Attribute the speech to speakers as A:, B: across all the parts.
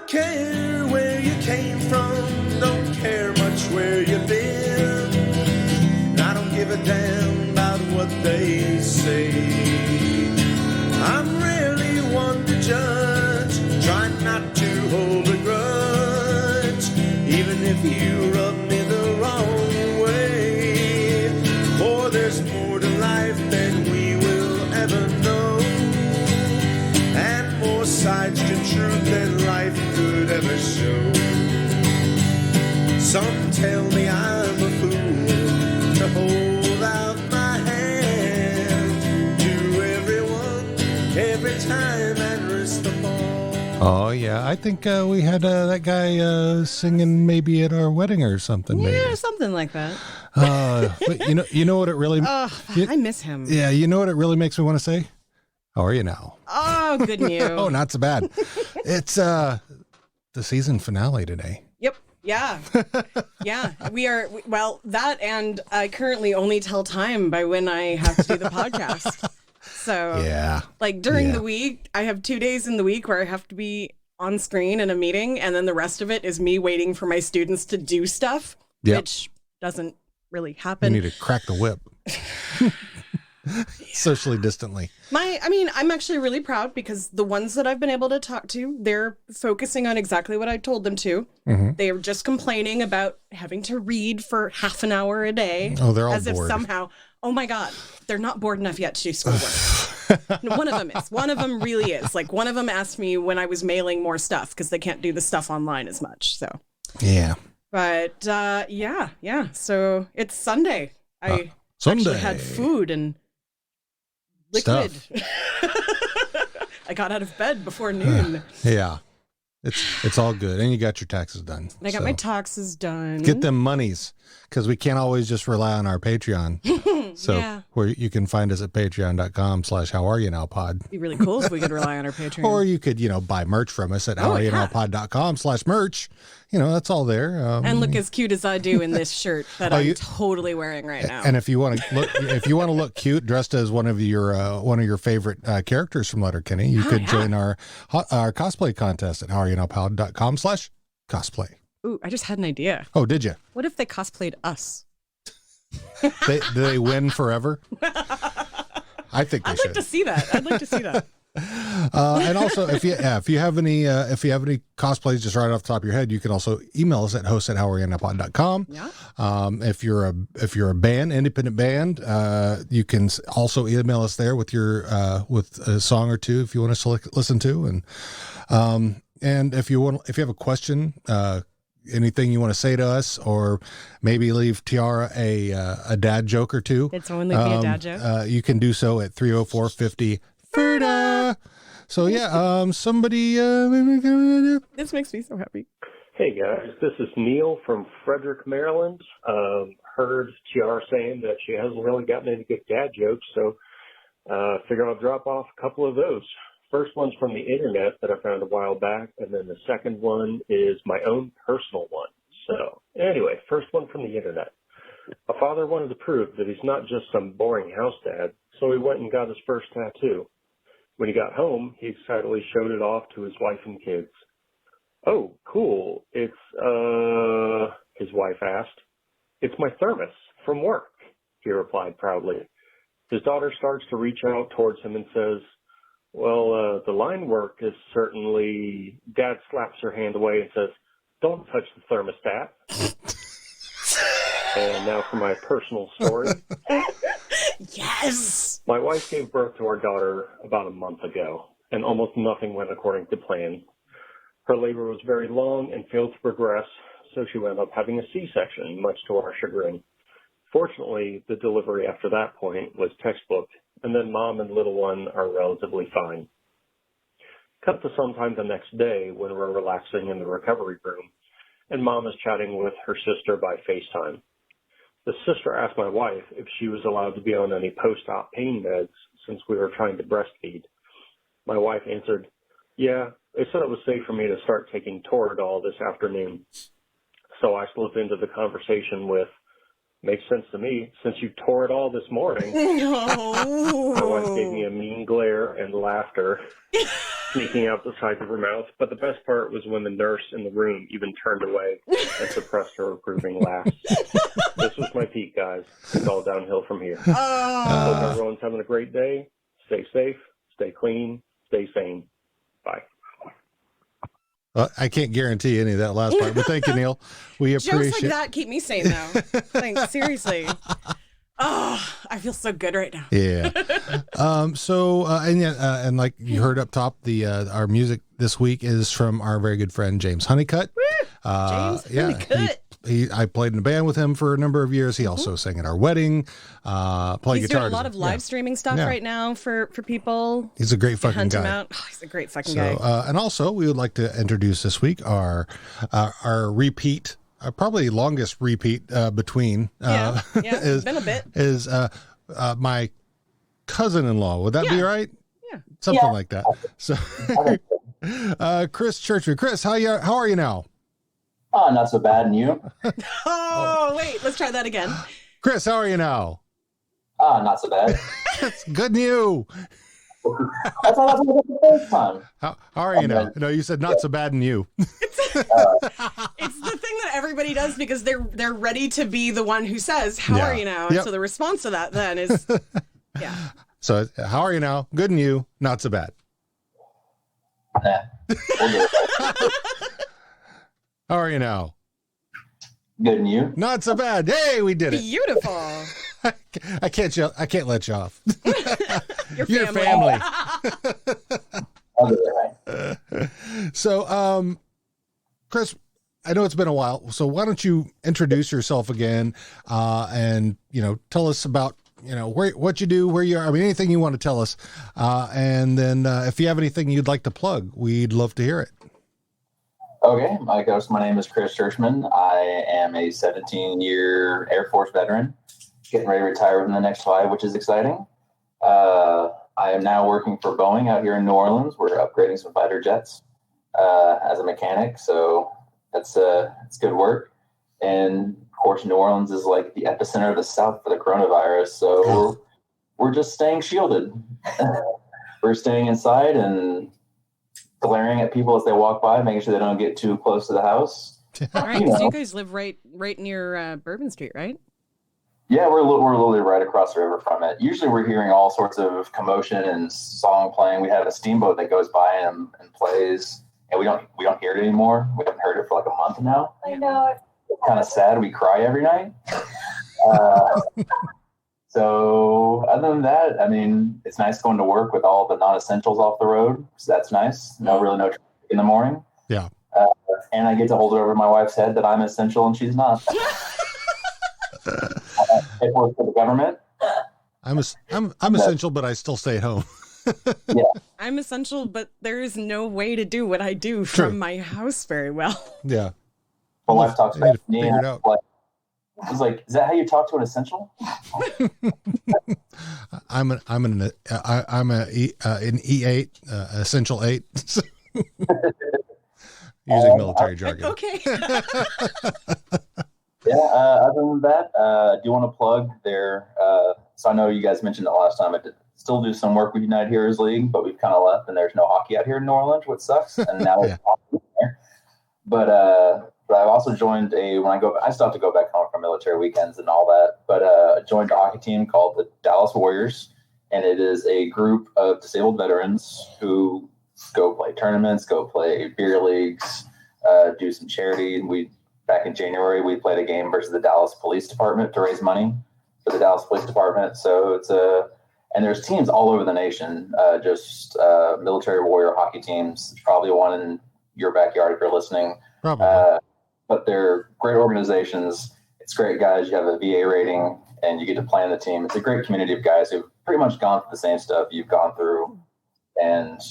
A: care where you came from, don't care much where you've been. And I don't give a damn about what they say. I'm really one to judge, trying not to hold a grudge, even if you rub me the wrong way. For there's more to life than we will ever know, and more sides to truth than life could ever show. Some tell me I'm a fool to hold out my hand to everyone, every time, and risk the fall.
B: Oh, yeah. I think we had that guy singing maybe at our wedding or something.
C: Yeah,
B: maybe.
C: something like that.
B: But you know what it really...
C: I miss him.
B: Yeah, you know what it really makes me want to say? How are you now?
C: Oh, good news.
B: Oh, not so bad. It's the season finale today.
C: Yep. Yeah. Yeah. Well, that, and I currently only tell time by when I have to do the podcast. So,
B: yeah.
C: Like during the week, I have 2 days in the week where I have to be on screen in a meeting, and then the rest of it is me waiting for my students to do stuff, which doesn't really happen.
B: You need to crack the whip. Socially distantly.
C: I'm actually really proud because the ones that I've been able to talk to, they're focusing on exactly what I told them to. Mm-hmm. They are just complaining about having to read for half an hour a day.
B: Oh, they're all
C: as
B: bored.
C: If somehow, oh my God, they're not bored enough yet to do schoolwork. No, one of them is. One of them really is. Like, one of them asked me when I was mailing more stuff because they can't do the stuff online as much. So,
B: yeah.
C: But yeah. So it's Sunday. I
B: Sunday.
C: actually had food and liquid. I got out of bed before noon.
B: Yeah. It's all good. And you got your taxes done.
C: I got my taxes done.
B: Get them monies, because we can't always just rely on our Patreon. So where you can find us at patreon.com/howareyounowpod.
C: It'd be really cool if we could rely on our Patreon.
B: Or you could, buy merch from us at howareyounowpod.com/merch. That's all there.
C: And look as cute as I do in this shirt that I'm totally wearing right now.
B: And if you want to look cute, dressed as one of your favorite characters from Letterkenny, you could join our cosplay contest at howareyounowpod.com/cosplay.
C: Ooh, I just had an idea.
B: Oh, did you?
C: What if they cosplayed us?
B: Do they win forever? I think they should.
C: I'd like to see that.
B: And also, if you have any cosplays just right off the top of your head, you can also email us at host@howareyounowpod.com.
C: Yeah.
B: If you're a band, independent band, you can also email us there with with a song or two if you want us to listen to, and if you have a question, anything you want to say to us, or maybe leave Tiara a dad joke or two.
C: Did someone leave me a dad joke?
B: You can do so at 304-50 Ferda. So somebody.
C: This makes me so happy.
D: Hey guys, this is Neil from Frederick, Maryland. Heard Tiara saying that she hasn't really gotten any good dad jokes, so figure I'll drop off a couple of those. First one's from the internet that I found a while back, and then the second one is my own personal one. So anyway, first one from the internet. A father wanted to prove that he's not just some boring house dad, so he went and got his first tattoo. When he got home, he excitedly showed it off to his wife and kids. "Oh, cool. It's, his wife asked. "It's my thermos from work," he replied proudly. His daughter starts to reach out towards him and says, "Well, the line work is certainly..." Dad slaps her hand away and says, "Don't touch the thermostat." And now for my personal story.
C: Yes!
D: My wife gave birth to our daughter about a month ago, and almost nothing went according to plan. Her labor was very long and failed to progress, so she wound up having a C-section, much to our chagrin. Fortunately, the delivery after that point was textbook, and then mom and little one are relatively fine. Cut to sometime the next day when we're relaxing in the recovery room, and mom is chatting with her sister by FaceTime. The sister asked my wife if she was allowed to be on any post-op pain meds since we were trying to breastfeed. My wife answered, "Yeah, they said it was safe for me to start taking Toradol this afternoon." So I slipped into the conversation with, "Makes sense to me since you tore it all this morning."
C: No.
D: My wife gave me a mean glare and laughter. sneaking out the sides of her mouth. But the best part was when the nurse in the room even turned away and suppressed her approving laugh. This was my peak, guys. It's all downhill from here. Hope everyone's having a great day. Stay safe, stay clean, stay sane. Bye.
B: Well, I can't guarantee any of that last part, but thank you, Neil. We appreciate
C: Jokes like that keep me sane, though. Like, seriously. Oh, I feel so good right now.
B: Yeah. And like you heard up top, our music this week is from our very good friend James Honeycutt.
C: James Honeycutt.
B: I played in a band with him for a number of years. He also sang at our wedding. Played
C: He's
B: guitar.
C: doing a lot of live streaming stuff right now for people.
B: He's a great fucking
C: hunt
B: guy.
C: him out. Oh, he's a great fucking guy.
B: And also, we would like to introduce this week our repeat. Probably longest repeat between
C: It's been a bit.
B: Is my cousin-in-law. Would that be right?
C: Yeah,
B: something like that. So, Chris Churchman. Chris, how are you now?
E: Oh, not so bad. And you?
C: Wait, let's try that again.
B: Chris, how are you now?
E: Not so bad.
B: That's good news.
E: I thought that was the first time.
B: How are you now? No, you said not so bad in you.
C: It's the thing that everybody does because they're ready to be the one who says, how are you now? And so the response to that then is, yeah.
B: So how are you now? Good and you, not so bad. How are you now?
E: Good and you?
B: Not so bad. Hey, we did it.
C: Beautiful.
B: I can't let you off.
C: Your family.
B: So, Chris, I know it's been a while, so why don't you introduce yourself again, and tell us about what you do, where you are. I mean, anything you want to tell us, and then if you have anything you'd like to plug, we'd love to hear it.
E: Okay, my name is Chris Churchman. I am a 17-year Air Force veteran, getting ready to retire within the next 5, which is exciting. I am now working for Boeing out here in New Orleans. We're upgrading some fighter jets as a mechanic, so it's good work. And of course, New Orleans is like the epicenter of the South for the coronavirus, so we're just staying shielded. We're staying inside and glaring at people as they walk by, making sure they don't get too close to the house.
C: All right, because you guys live right near Bourbon Street, right?
E: Yeah, we're literally right across the river from it. Usually we're hearing all sorts of commotion and song playing. We have a steamboat that goes by and plays, and we don't hear it anymore. We haven't heard it for like a month now. I know. It's kind of sad. We cry every night. So other than that, I mean, it's nice going to work with all the non-essentials off the road. So that's nice. No traffic in the morning.
B: Yeah.
E: And I get to hold it over my wife's head that I'm essential and she's not. It works for the government.
B: I'm essential, but I still stay at home.
E: Yeah.
C: I'm essential, but there is no way to do what I do from my house very well.
B: Yeah.
E: My wife talks about me.
B: Figure it out.
E: I was like, is that how you talk to an essential?
B: I'm an E8, essential 8. Using military jargon.
C: Okay.
E: Yeah. Other than that, I do want to plug their. So I know you guys mentioned it last time. I still do some work with United Heroes League, but we've kind of left, and there's no hockey out here in New Orleans, which sucks. And now there's hockey there. But I've also joined I still have to go back home for military weekends and all that, but joined a hockey team called the Dallas Warriors, and it is a group of disabled veterans who go play tournaments, go play beer leagues, do some charity. Back in January, we played a game versus the Dallas Police Department to raise money for the Dallas Police Department. So and there's teams all over the nation, just military warrior hockey teams. There's probably one in your backyard if you're listening.
B: Probably.
E: But they're great organizations. It's great guys. You have a VA rating and you get to play on the team. It's a great community of guys who've pretty much gone through the same stuff you've gone through. And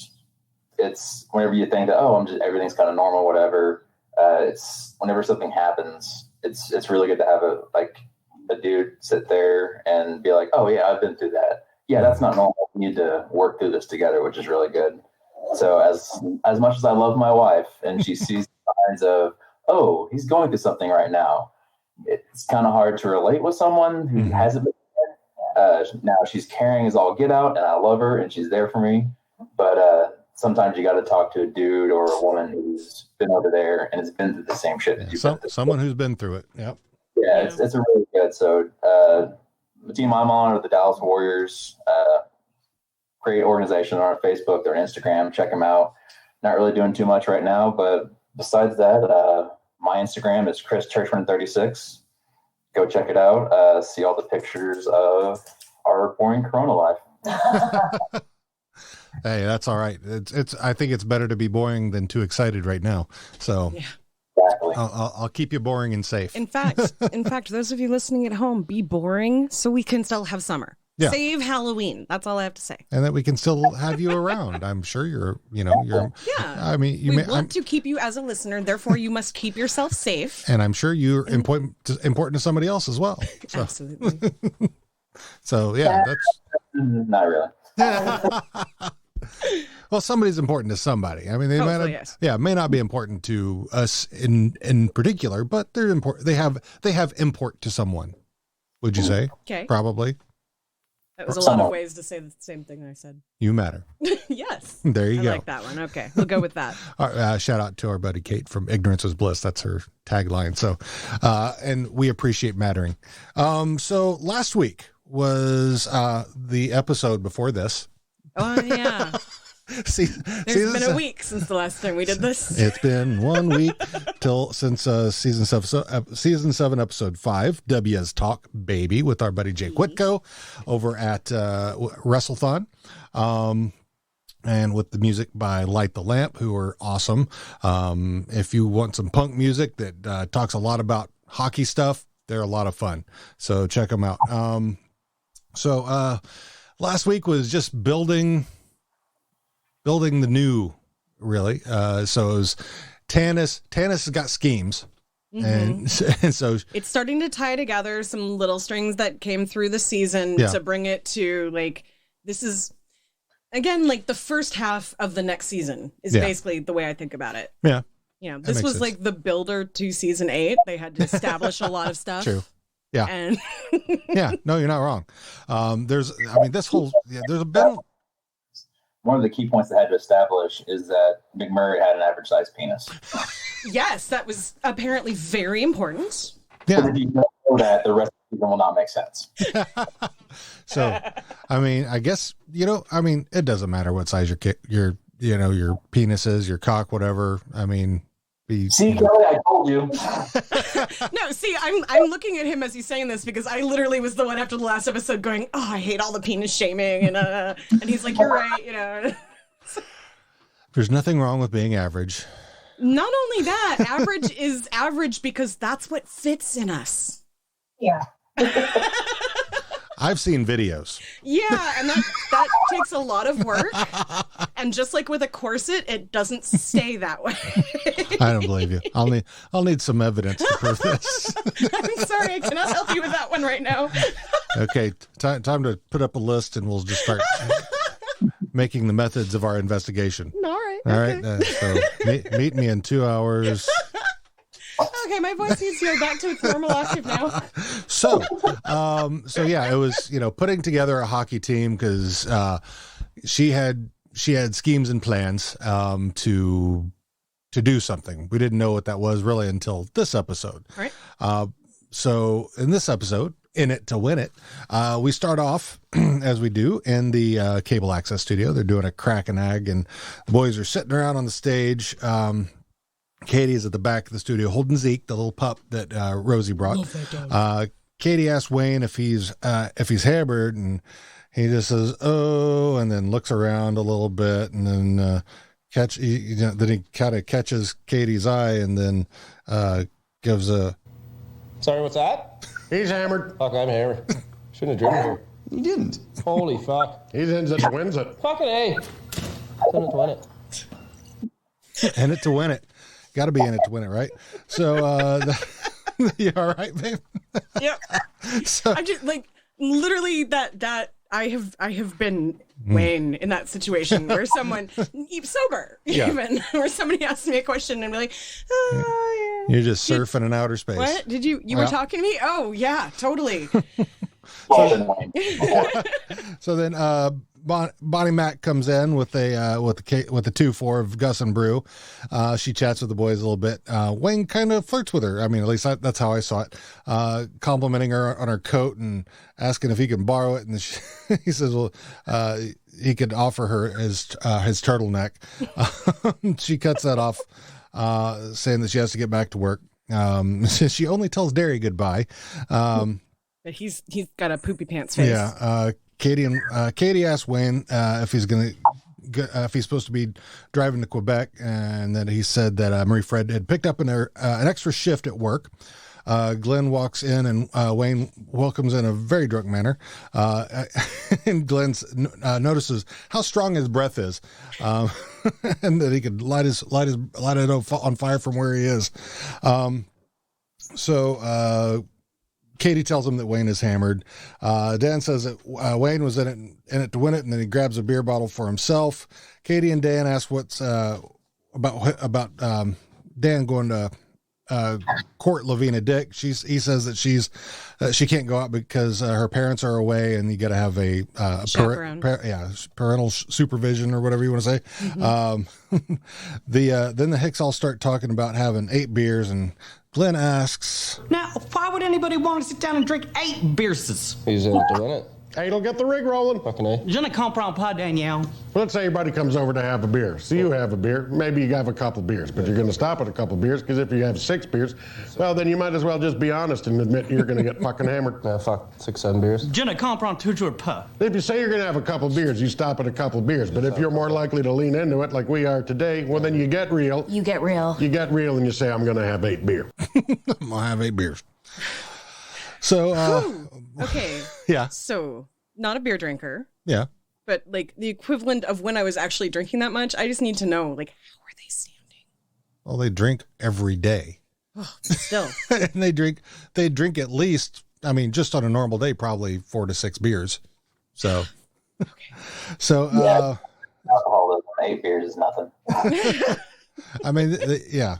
E: it's whenever you think that, everything's kind of normal, whatever. It's whenever something happens, it's really good to have a dude sit there and be like, oh yeah, I've been through that. Yeah, that's not normal. We need to work through this together, which is really good. So as much as I love my wife and she sees signs of, oh, he's going through something right now, it's kind of hard to relate with someone who hasn't been there. Now she's caring as all get out, and I love her, and she's there for me. But sometimes you got to talk to a dude or a woman who's been over there and has been through the same shit.
B: Someone who's been through it. Yep.
E: Yeah, it's a really good. So the team I'm on are the Dallas Warriors. Great organization on Facebook. They're on Instagram. Check them out. Not really doing too much right now, but besides that, my Instagram is Chris Churchman36. Go check it out. See all the pictures of our boring Corona life.
B: Hey, that's all right. I think it's better to be boring than too excited right now. So
E: exactly.
B: I'll keep you boring and safe.
C: In fact, those of you listening at home, be boring so we can still have summer. Yeah. Save Halloween. That's all I have to say.
B: And that we can still have you around. I'm sure you're. Yeah. I mean,
C: we want to keep you as a listener. Therefore, you must keep yourself safe.
B: And I'm sure you're important to somebody else as well. So. Absolutely. So yeah, that's
E: not really.
B: Well, somebody's important to somebody. I mean, they may not be important to us in particular, but they're important. They have import to someone. Would you say?
C: Okay.
B: Probably.
C: That was a lot of ways to say the same thing I said.
B: You matter.
C: Yes.
B: There you go.
C: I like that one. Okay. We'll go with that.
B: Shout out to our buddy Kate from Ignorance is Bliss. That's her tagline. So, and we appreciate mattering. So last week was the episode before this.
C: Oh, yeah. There's been a week since the last time we did this.
B: It's been 1 week since season 7, episode 5, W's Talk Baby, with our buddy Jake Whitco over at WrestleThon. And with the music by Light the Lamp, who are awesome. If you want some punk music that talks a lot about hockey stuff, they're a lot of fun. So check them out. So last week was just building the new, really. So it was Tanis has got schemes. Mm-hmm. and so
C: it's starting to tie together some little strings that came through the season to bring it to, like, this is, again, like the first half of the next season is basically the way I think about it.
B: Yeah.
C: You know, this was sense. Like the builder to season 8. They had to establish a lot of stuff.
B: True. Yeah.
C: And
B: yeah, no, you're not wrong. There's been
E: one of the key points they had to establish is that McMurray had an average sized penis.
C: Yes, that was apparently very important.
B: Yeah.
E: But if you don't know that, the rest of the season will not make sense.
B: So, I mean, I guess, it doesn't matter what size your penis is, your cock, whatever. I mean,
E: see, Kelly, I told you.
C: No, see, I'm looking at him as he's saying this because I literally was the one after the last episode going, oh, I hate all the penis shaming, and he's like, you're right,
B: There's nothing wrong with being average.
C: Not only that, average is average because that's what fits in us.
F: Yeah.
B: I've seen videos.
C: Yeah, and that takes a lot of work. And just like with a corset, it doesn't stay that way.
B: I don't believe you. I'll need some evidence to prove this.
C: I'm sorry, I cannot help you with that one right now.
B: Okay, time to put up a list and we'll just start making the methods of our investigation.
C: All right.
B: All right. So meet me in 2 hours.
C: Okay, my voice needs to go back to its normal octave now.
B: So yeah, it was, putting together a hockey team because she had schemes and plans to do something. We didn't know what that was really until this episode.
C: Right.
B: So in this episode, In It to Win It, we start off as we do in the cable access studio. They're doing a crack and ag, and the boys are sitting around on the stage. Katie's at the back of the studio holding Zeke, the little pup that Rosie brought. Katie asks Wayne if he's hammered, and he just says, "Oh," and then looks around a little bit, and then then he kind of catches Katie's eye, and then gives a.
G: Sorry, what's that?
H: He's hammered.
G: Fuck, I'm hammered. Shouldn't have driven here.
H: He didn't.
G: Holy fuck.
H: He's in it, wins it.
G: Fucking A. It's in it to win it.
B: In it to win it. Got to be in it to win it, right? So, you all right, babe?
C: Yep. So I just literally that I have been Wayne in that situation where someone sober even where somebody asks me a question and be like, oh, yeah.
B: You're just surfing in outer space.
C: What did you were talking to me? Oh yeah, totally.
B: So then Bonnie Mac comes in with the 2-4 of Gus and Brew. She chats with the boys a little bit. Wayne kind of flirts with her. I mean, at least that's how I saw it. Complimenting her on her coat and asking if he can borrow it. And he says, well, he could offer her his turtleneck. She cuts that off, saying that she has to get back to work. She only tells Derry goodbye.
C: He's got a poopy pants face.
B: Yeah. Katie asked Wayne if he's supposed to be driving to Quebec, and then he said that Marie Fred had picked up an extra shift at work. Glenn walks in, and Wayne welcomes in a very drunk manner. And Glenn notices how strong his breath is, and that he could light it on fire from where he is. So Katie tells him that Wayne is hammered. Dan says that Wayne was in it to win it, and then he grabs a beer bottle for himself. Katie and Dan ask what's about Dan going to court Lavina Dick. He says that she can't go out because her parents are away, and you got to have a parental supervision or whatever you want to say. Mm-hmm. Then the Hicks all start talking about having 8 beers, and Glenn asks,
F: now, why would anybody want to sit down and drink 8 beers?
G: He's in it to win it.
H: 8'll get the rig rolling.
G: Fucking A.
F: Je ne comprends pas, Danielle.
H: Let's say everybody comes over to have a beer. So you have a beer. Maybe you have a couple beers, but you're going to stop at a couple beers, because if you have 6 beers, well, then you might as well just be honest and admit you're going to get fucking hammered.
G: Yeah, fuck, 6, 7 beers.
F: Je ne comprends toujours pas.
H: If you say you're going to have a couple beers, you stop at a couple beers. But if you're more likely to lean into it like we are today, well, then you get real.
I: You get real.
H: You get real and you say, I'm going to have 8 beer.
B: I'm going to have 8 beers. So,
C: okay.
B: Yeah.
C: So, not a beer drinker.
B: Yeah.
C: But like the equivalent of when I was actually drinking that much, I just need to know, like, how are they standing?
B: Well, they drink every day.
C: Oh, still.
B: And they drink at least, I mean, just on a normal day, probably 4 to 6 beers. So,
C: Okay.
B: so,
E: Alcoholism, 8 beers is nothing.
B: I mean, yeah.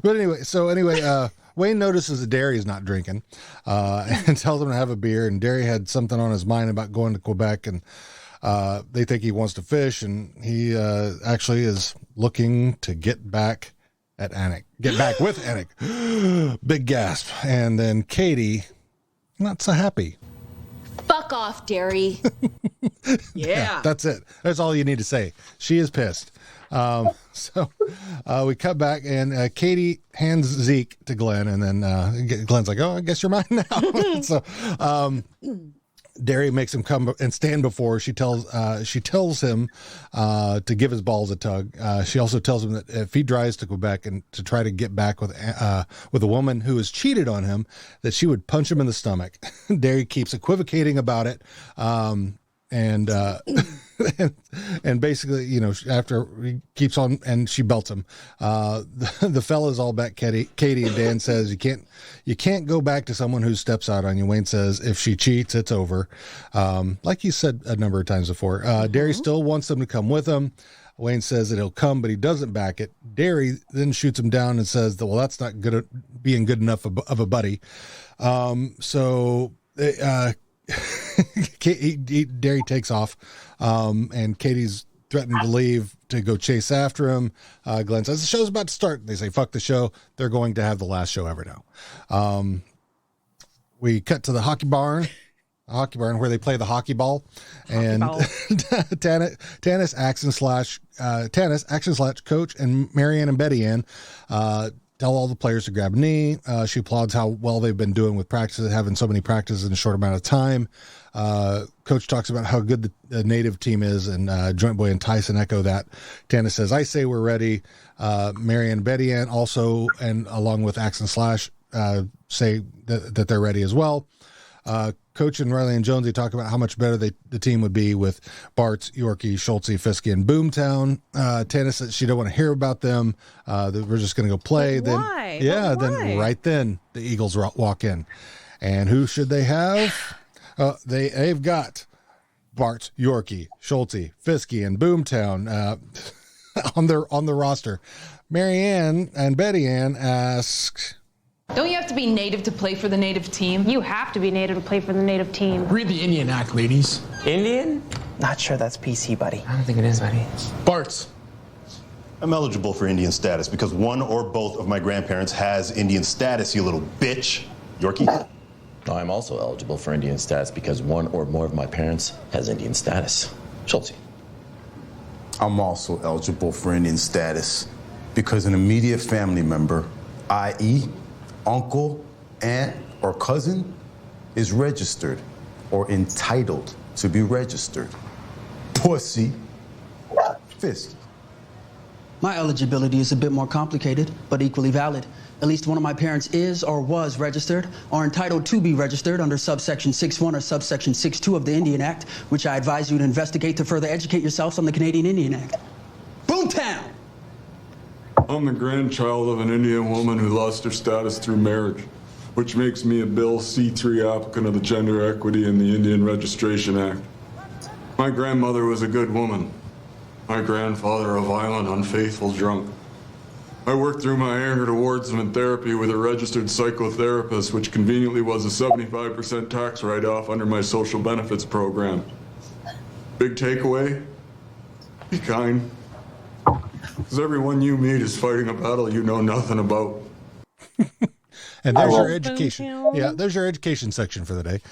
B: But anyway, Wayne notices that Derry's not drinking, and tells him to have a beer. And Derry had something on his mind about going to Quebec, and they think he wants to fish, and he actually is looking to get back at Anik. Get back with Anik. Big gasp. And then Katie, not so happy.
I: Fuck off, Derry.
C: Yeah.
B: That's it. That's all you need to say. She is pissed. So we cut back, and Katie hands Zeke to Glenn, and then Glenn's like, "Oh, I guess you're mine now." So Derry makes him come and stand before her. She tells him to give his balls a tug. She also tells him that if he drives to Quebec and to try to get back with a woman who has cheated on him, that she would punch him in the stomach. Derry keeps equivocating about it. And basically, you know, after he keeps on and she belts him, the fella's all back. Katie and Dan says you can't go back to someone who steps out on you. Wayne says if she cheats, it's over. Like you said a number of times before, Derry still wants them to come with him. Wayne says that he'll come, but he doesn't back it. Derry then shoots him down and says that, well, that's not good at being good enough of a buddy. Derry takes off, and Katie's threatening to leave to go chase after him. Glenn says the show's about to start. They say fuck the show. They're going to have the last show ever now. We cut to the hockey barn where they play the hockey ball, and Tanis action slash coach and Marianne and Betty Ann tell all the players to grab a knee. She applauds how well they've been doing with practices, having so many practices in a short amount of time. Coach talks about how good the native team is, and Joint Boy and Tyson echo that. Tanis says, I say we're ready. Marianne and Betty Ann also, and along with Axe and Slash, say that they're ready as well. Coach and Riley and Jonesy talk about how much better the team would be with Bartz, Yorkie, Schultze, Fiske, and Boomtown. Tanis says she don't want to hear about them. We're just going to go play.
C: But
B: then,
C: why?
B: Yeah,
C: But
B: then
C: why?
B: right then the Eagles walk in, and who should they have? They've got Bartz, Yorkie, Schultze, Fiske, and Boomtown on the roster. Marianne and Betty Ann ask,
I: Don't you have to be native to play for the native team?
J: You have to be native to play for the native team.
K: Read the Indian Act, ladies.
L: Indian? Not sure that's PC, buddy.
F: I don't think it is, buddy.
K: Bart's.
M: I'm eligible for Indian status because one or both of my grandparents has Indian status, you little bitch. Yorkie?
N: I'm also eligible for Indian status because one or more of my parents has Indian status. Schultze.
O: I'm also eligible for Indian status because an immediate family member, i.e., uncle, aunt, or cousin, is registered or entitled to be registered. Pussy. Fist.
P: My eligibility is a bit more complicated, but equally valid. At least one of my parents is or was registered or entitled to be registered under subsection 6.1 or subsection 6.2 of the Indian Act, which I advise you to investigate to further educate yourselves on the Canadian Indian Act. Boomtown!
Q: I'm the grandchild of an Indian woman who lost her status through marriage, which makes me a Bill C-3 applicant of the Gender Equity and the Indian Registration Act. My grandmother was a good woman. My grandfather a violent, unfaithful drunk. I worked through my anger towards him in therapy with a registered psychotherapist, which conveniently was a 75% tax write-off under my social benefits program. Big takeaway? Be kind. Because everyone you meet is fighting a battle you know nothing about.
B: And there's your education. Yeah, there's your education section for the day.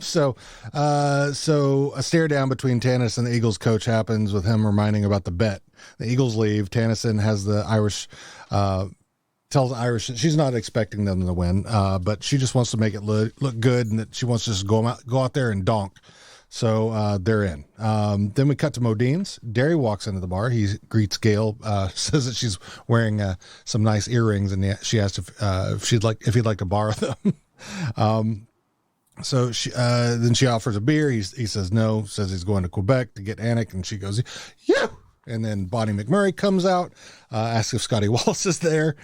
B: So a stare down between Tanis and the Eagles coach happens with him reminding about the bet. The Eagles leave. Tanis then has the Irish, tells the Irish that she's not expecting them to win, but she just wants to make it look good and that she wants to just go out there and donk. So they're in. Then we cut to Modine's. Derry walks into the bar. He greets Gail, says that she's wearing some nice earrings, and she asked if he'd like to borrow them. So then she offers a beer. He says no. Says he's going to Quebec to get Anik, and she goes, "Yeah." And then Bonnie McMurray comes out, asks if Scotty Wallace is there,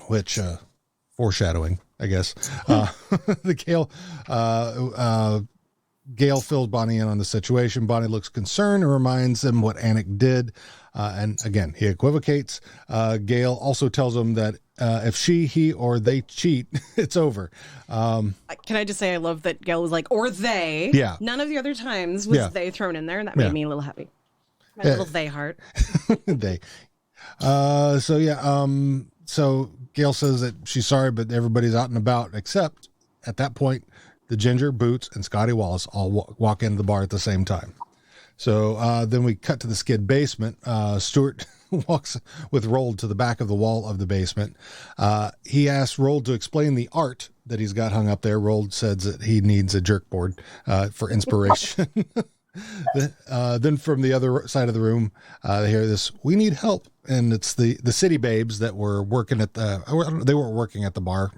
B: which foreshadowing, I guess. Gail fills Bonnie in on the situation. Bonnie looks concerned and reminds him what Anik did. And again, he equivocates. Gail also tells him that if she, he, or they cheat, it's over.
C: Can I just say I love that Gail was like, or they.
B: Yeah.
C: None of the other times was they thrown in there, and that made me a little happy. My little they heart.
B: They. So Gail says that she's sorry, but everybody's out and about, except at that point, the Ginger, Boots, and Scotty Wallace all walk into the bar at the same time. So then we cut to the skid basement. Stuart walks with Rold to the back of the wall of the basement. He asks Rold to explain the art that he's got hung up there. Rold says that he needs a jerk board for inspiration. Then from the other side of the room, they hear this, "We need help." And it's the City Babes that were working at they weren't working at the bar.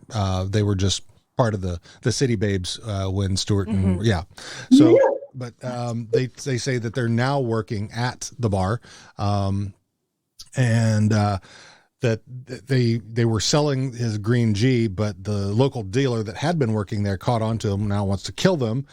B: They were just part of the City Babes when Stuart and but they say that they're now working at the bar, and that they were selling his green G, but the local dealer that had been working there caught on to him, now wants to kill them.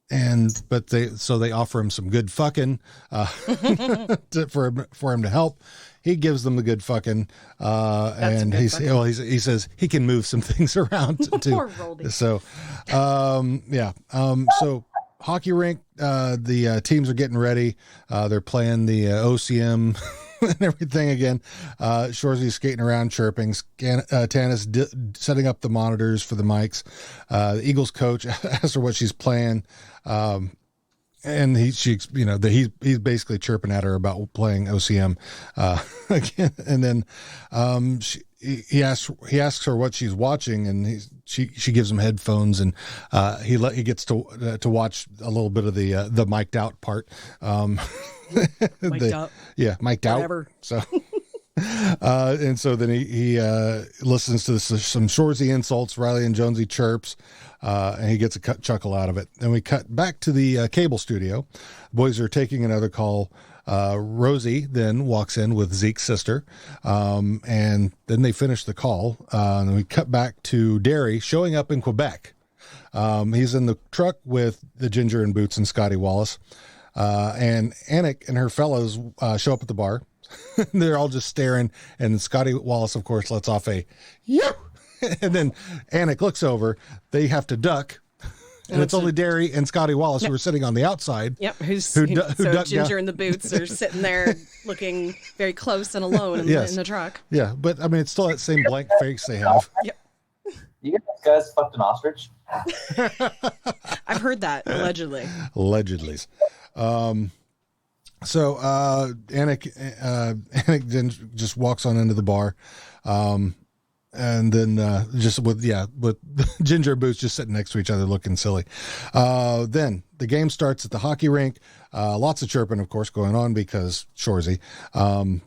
B: They offer him some good fucking for him to help. He gives them the good fucking, and he says he can move some things around too.
C: Poor Roldy.
B: So, so hockey rink, the teams are getting ready. They're playing the OCM and everything again. Shoresy's skating around, chirping. Tanis setting up the monitors for the mics. The Eagles coach asks her what she's playing. And he's basically chirping at her about playing OCM again. And then he asks her what she's watching, and she gives him headphones, and he gets to watch a little bit of the mic'd out part.
C: Mic'd out.
B: Yeah, mic'd out.
C: Whatever.
B: So. And so then he listens to some Shoresy insults, Riley and Jonesy chirps, and he gets a chuckle out of it. Then we cut back to the cable studio. Boys are taking another call. Rosie then walks in with Zeke's sister, and then they finish the call. And we cut back to Derry showing up in Quebec. He's in the truck with the Ginger and Boots and Scotty Wallace. And Anik and her fellows show up at the bar, They're all just staring, and Scotty Wallace, of course, lets off a "Yoo!" And then Anik looks over. They have to duck, and it's only Derry and Scotty Wallace who are sitting on the outside.
C: Yep,
B: who duck
C: Ginger
B: down.
C: and the Boots are sitting there looking very close and alone in the truck.
B: Yeah, but I mean, it's still that same blank face they have.
C: Yep.
E: You guys fucked an ostrich?
C: I've heard that, allegedly.
B: Allegedly. So Anik then just walks on into the bar, and then just with Ginger and Boots just sitting next to each other looking silly. Then the game starts at the hockey rink. Lots of chirping, of course, going on because Shorzy.
C: Well,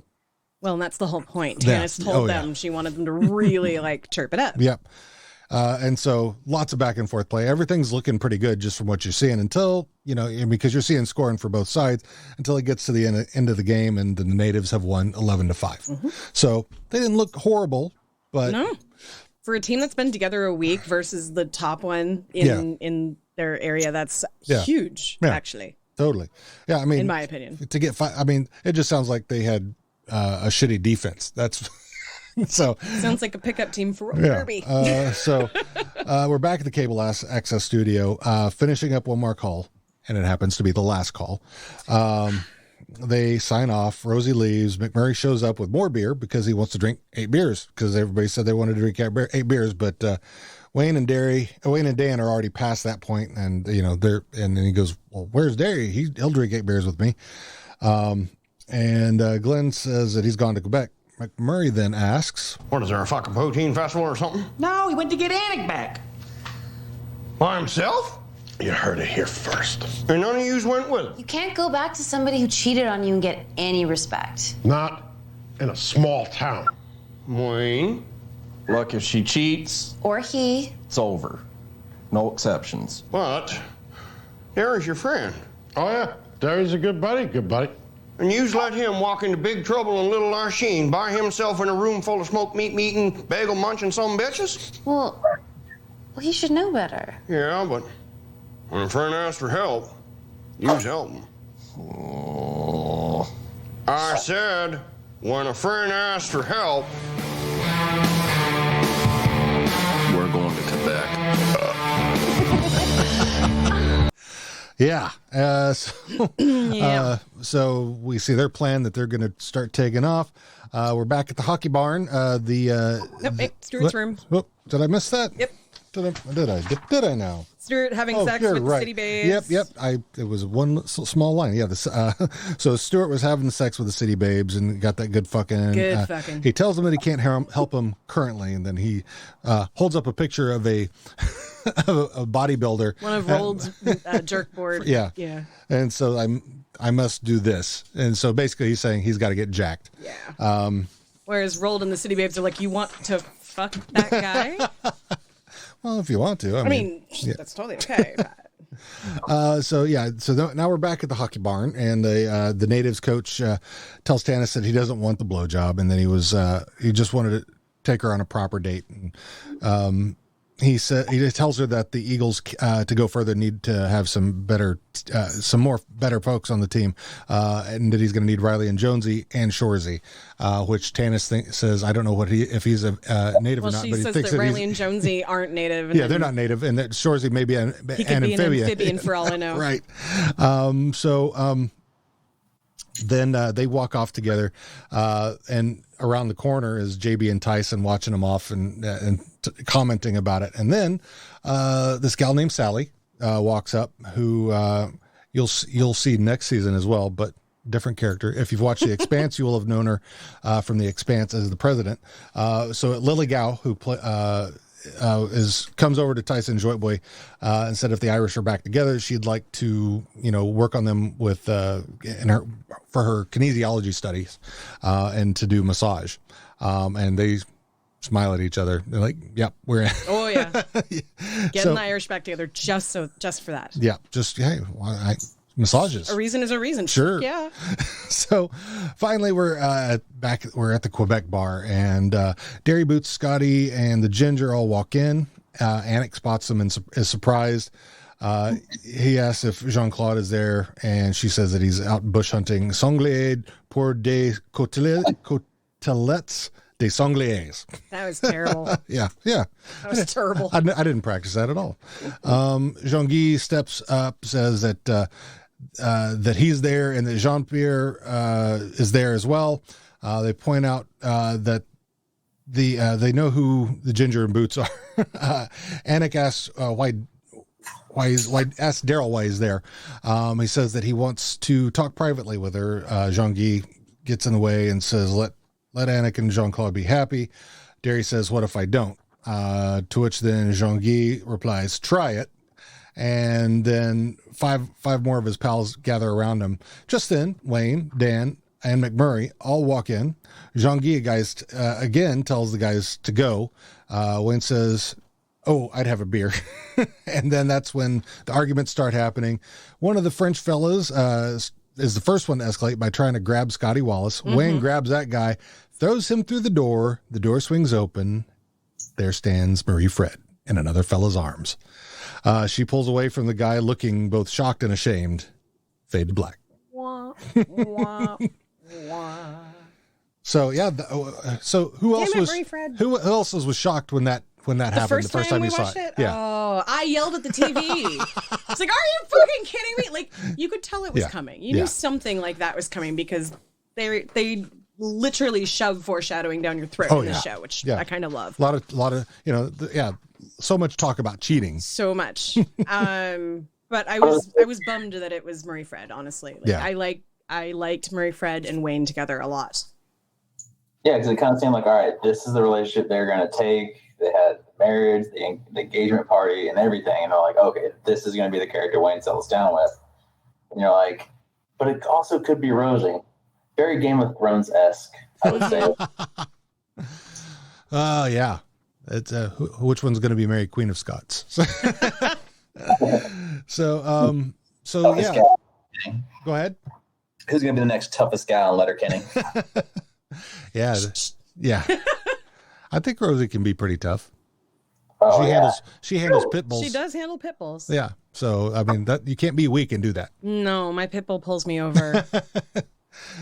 C: and that's the whole point. Tanis told them she wanted them to really chirp it up.
B: Yep. And so lots of back and forth play. Everything's looking pretty good just from what you're seeing until, because you're seeing scoring for both sides until it gets to the end of the game and the natives have won 11-5. Mm-hmm. So they didn't look horrible, but
C: no, for a team that's been together a week versus the top one in their area, that's huge, actually.
B: Totally. Yeah. I mean,
C: in my opinion,
B: to get it just sounds like they had a shitty defense. That's so
C: sounds like a pickup team for Derby.
B: So we're back at the cable access studio, finishing up one more call, and it happens to be the last call. They sign off. Rosie leaves. McMurray shows up with more beer because he wants to drink 8 beers because everybody said they wanted to drink 8 beers, but Wayne and Dan are already past that point, and and then he goes, "Well, where's Derry? He'll drink 8 beers with me." And Glenn says that he's gone to Quebec. McMurray then asks,
H: "What is there, a fucking poutine festival or something?"
F: No, he went to get Anik back.
H: By himself? You heard it here first. And none of yous went with him.
R: You can't go back to somebody who cheated on you and get any respect.
H: Not in a small town.
G: Wayne, look, if she cheats,
R: or he,
G: it's over. No exceptions.
H: But Derry's your friend. Oh, yeah. Derry's a good buddy. And yous let him walk into big trouble in Little Lachine by himself in a room full of smoked meat eating, bagel munching some bitches?
R: Well, he should know better.
H: Yeah, but when a friend asks for help, yous help him.
G: Oh.
H: I said, when a friend asks for help,
N: we're going to Quebec.
B: Yeah. So we see their plan that they're going to start taking off. We're back at the hockey barn.
C: Stuart's room.
B: Oh, did I miss that?
C: Yep.
B: Did I now?
C: Stuart having sex with the city babes.
B: Yep. It was one small line. Yeah. So Stuart was having sex with the city babes and got that good fucking. He tells them that he can't help them currently, and then he holds up a picture of a bodybuilder,
C: one of Rold's jerk board.
B: Yeah. And so I must do this, and so basically he's saying he's got to get jacked.
C: Yeah. Whereas Rold and the city babes are like, you want to fuck that guy?
B: Well, if you want to. I mean,
C: that's totally okay.
B: So now we're back at the hockey barn, and the natives coach tells Tanis that he doesn't want the blowjob, and then he just wanted to take her on a proper date. And he tells her that the Eagles to go further need to have some more better folks on the team, and that he's going to need Riley and Jonesy and Shorzy, which Tanis says I don't know if he's a native or not.
C: She says that Riley and Jonesy aren't native.
B: And they're not native, and that Shorzy may be an amphibian
C: for all I know.
B: Right. Then they walk off together, and around the corner is JB and Tyson watching them off and commenting about it. And then this gal named Sally walks up, who you'll see next season as well, but different character. If you've watched The Expanse, you will have known her from The Expanse as the president. So Lily Gao, who comes over to Tyson Joyboy and said if the Irish are back together, she'd like to work on them with for her kinesiology studies and to do massage. And they smile at each other. They're like, "Yep, we're in."
C: Oh yeah, getting the Irish back together just for that.
B: Yeah, massages.
C: A reason is a reason.
B: Sure.
C: Yeah.
B: So finally we're back. We're at the Quebec bar, and Derry Boots, Scotty, and the Ginger all walk in. Anik spots them and is surprised. He asks if Jean-Claude is there, and she says that he's out bush hunting sanglier pour des côtelettes des sangliers.
C: That was terrible.
B: Yeah.
C: That was terrible.
B: I didn't practice that at all. Jean-Guy steps up, says that he's there and that Jean-Pierre is there as well. They point out that they know who the Ginger and Boots are. Anik asks asks Daryl why he's there. He says that he wants to talk privately with her. Jean-Guy gets in the way and says, let Anik and Jean-Claude be happy. Derry says, what if I don't? To which then Jean-Guy replies, try it. And then five more of his pals gather around him. Just then, Wayne, Dan, and McMurray all walk in. Jean-Guy again tells the guys to go. Wayne says, oh, I'd have a beer. And then that's when the arguments start happening. One of the French fellas is the first one to escalate by trying to grab Scotty Wallace. Mm-hmm. Wayne grabs that guy, throws him through the door. The door swings open. There stands Marie Fred in another fella's arms. She pulls away from the guy looking both shocked and ashamed. Fade to black. So yeah. So who else was shocked when that happened the first time you saw it? Yeah.
C: Oh, I yelled at the TV. It's like, are you fucking kidding me? Like, you could tell it was coming. You knew something like that was coming because they literally shove foreshadowing down your throat in the show, which I kind of love.
B: A lot of so much talk about cheating.
C: So much. But I was bummed that it was Marie Fred, honestly. I liked Marie Fred and Wayne together a lot.
E: Yeah, because it kind of seemed like, all right, this is the relationship they're going to take. They had marriage, the engagement party, and everything. And they're like, okay, this is going to be the character Wayne settles down with. And you're like, but it also could be rosy. Very Game of Thrones-esque, I would say.
B: Yeah. It's which one's going to be Mary Queen of Scots? So yeah. Go ahead.
E: Who's going to be the next toughest guy on Letterkenny?
B: Yeah. I think Rosie can be pretty tough.
E: Oh,
B: she handles pit bulls.
C: She does handle pit bulls.
B: Yeah. So I mean, that you can't be weak and do that.
C: No, my pit bull pulls me over.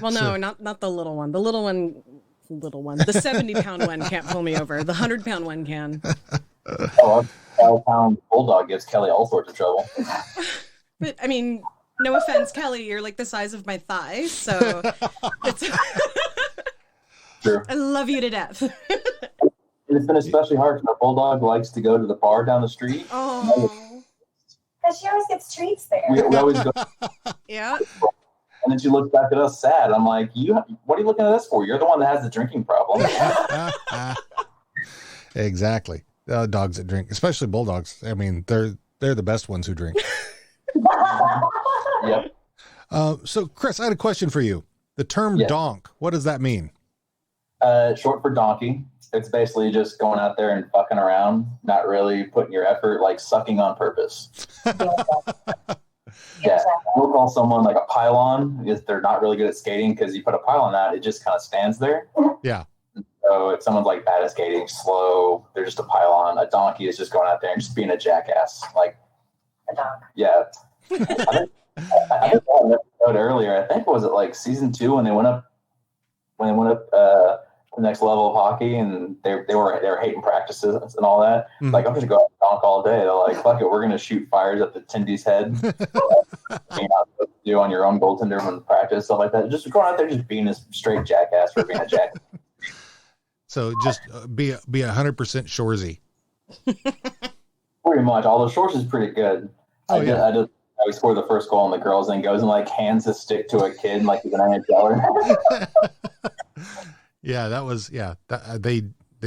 C: Well, no, not the little one. The little one. The 70-pound one can't pull me over. The 100-pound one can.
E: A 12-pound bulldog gives Kelly all sorts of trouble.
C: But I mean, no offense, Kelly, you're like the size of my thigh, so it's.
E: True.
C: I love you to death.
E: It's been especially hard because our bulldog likes to go to the bar down the street.
C: Oh.
S: Because she always gets treats there.
E: We always go.
C: Yeah.
E: And then she looks back at us sad. I'm like, what are you looking at us for? You're the one that has the drinking problem.
B: Exactly. Dogs that drink, especially bulldogs. I mean, they're the best ones who drink.
E: Yep.
B: So, Chris, I had a question for you. The term donk, what does that mean?
E: Short for donkey. It's basically just going out there and fucking around, not really putting your effort, like sucking on purpose. Yeah, we'll call someone like a pylon if they're not really good at skating, because you put a pylon out, it just kind of stands there.
B: Yeah.
E: So if someone's like bad at skating, slow, they're just a pylon. A donkey is just going out there and just being a jackass. Like
S: a dog.
E: Yeah. I think I episode earlier. I think was it like season 2 when they went up the next level of hockey, and they were hating practices and all that. Mm-hmm. Like, I'm just going to donk all day. They're like, fuck it, we're going to shoot fires at the Tindy's head. You're not supposed to do on your own goaltender when practice, stuff like that. Just going out there, just being a straight jackass for being a jackass.
B: So just be 100% Shoresy.
E: Pretty much. Although Shores is pretty good. I scored the first goal on the girls and goes and like hands a stick to a kid like he's an NHLer.
B: Yeah, that was they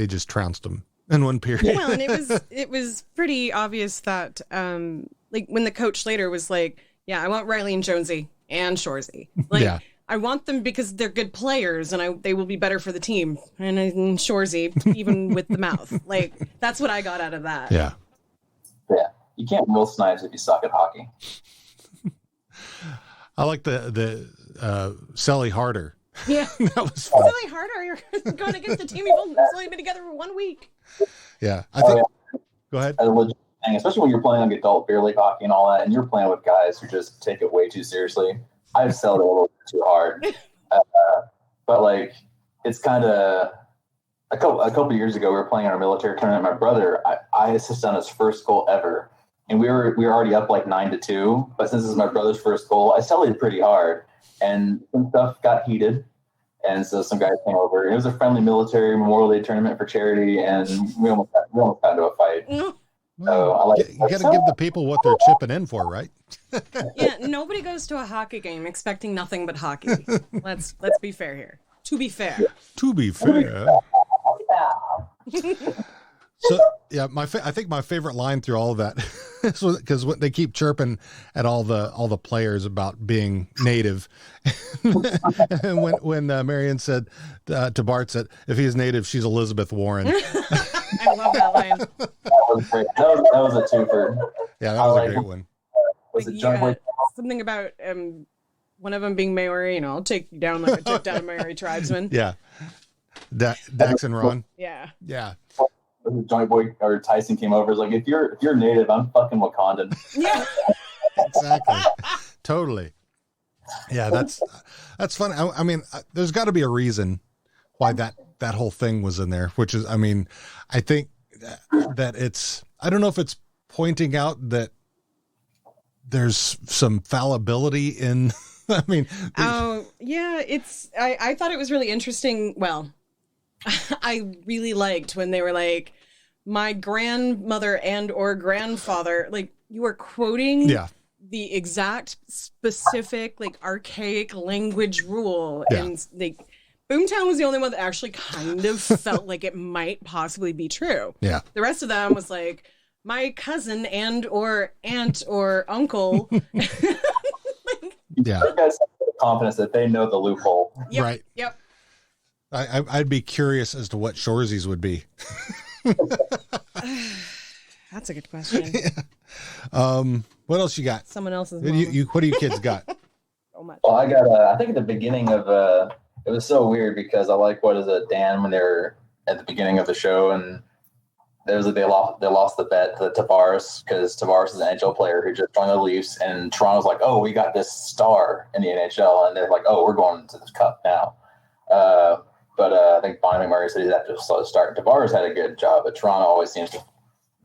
B: just trounced him in one period.
C: Well, and it was pretty obvious that like when the coach later was like, yeah, I want Riley and Jonesy and Shoresy. Like I want them because they're good players and they will be better for the team. And Shoresy, even with the mouth. Like that's what I got out of that.
B: Yeah.
E: Yeah. You can't Will Snipes if you suck at hockey.
B: I like the Sally Harder.
C: Yeah.
B: That was fun.
C: Sally Harder, you're going against the team you've only been together for 1 week.
B: Yeah. I think go ahead.
E: A legit thing, especially when you're playing like adult beer league hockey and all that, and you're playing with guys who just take it way too seriously. I've sold it a little bit too hard, but like it's kind of a couple of years ago, we were playing in our military tournament. My brother, I assisted on his first goal ever, and we were already up like 9-2. But since this is my brother's first goal, I celebrated pretty hard, and some stuff got heated. And so some guys came over. It was a friendly military Memorial Day tournament for charity, and we almost got into a fight. So
B: you got to give the people what they're chipping in for, right?
C: Yeah, nobody goes to a hockey game expecting nothing but hockey. Let's be fair here. To be fair.
B: To be fair. So yeah, I think my favorite line through all of that is because they keep chirping at all the players about being native, and when Marion said to Bart said if he's native, she's Elizabeth Warren.
C: I love that line.
E: That was great. That was a twofer.
B: Yeah, that was a great one.
E: Was it Johnny Boy?
C: Something about one of them being Maori, I'll take you down like I took down a Maori tribesman.
B: Yeah. Dax and Ron.
C: Yeah.
B: Yeah.
E: Johnny Boy or Tyson came over. Is like, if you're native, I'm fucking Wakandan.
C: Yeah.
B: Exactly. Totally. Yeah, that's fun. I mean, there's got to be a reason why that whole thing was in there, which is, I mean, I think that I don't know if it's pointing out that there's some fallibility in, I mean.
C: Yeah, I thought it was really interesting. Well, I really liked when they were like, my grandmother and or grandfather, like you were quoting the exact specific, like archaic language rule. Yeah. And like Boomtown was the only one that actually kind of felt like it might possibly be true.
B: Yeah.
C: The rest of them was like, my cousin and or aunt or uncle.
E: Yeah. You guys have the confidence that they know the loophole.
C: Yep,
B: right.
C: Yep.
B: I'd be curious as to what Shoresies would be.
C: That's a good question.
B: Yeah. What else you got?
C: Someone else's.
B: What do you kids got?
C: So much.
E: Well, I got. I think at the beginning of it was so weird because I like Dan when they were at the beginning of the show and there was they lost the bet to Tavares because Tavares is an NHL player who just joined the Leafs and Toronto's like, oh, we got this star in the NHL and they're like, oh, we're going to the Cup now. But I think Bonnie McMurray said he's after a slow start. Tavares had a good job, but Toronto always seems to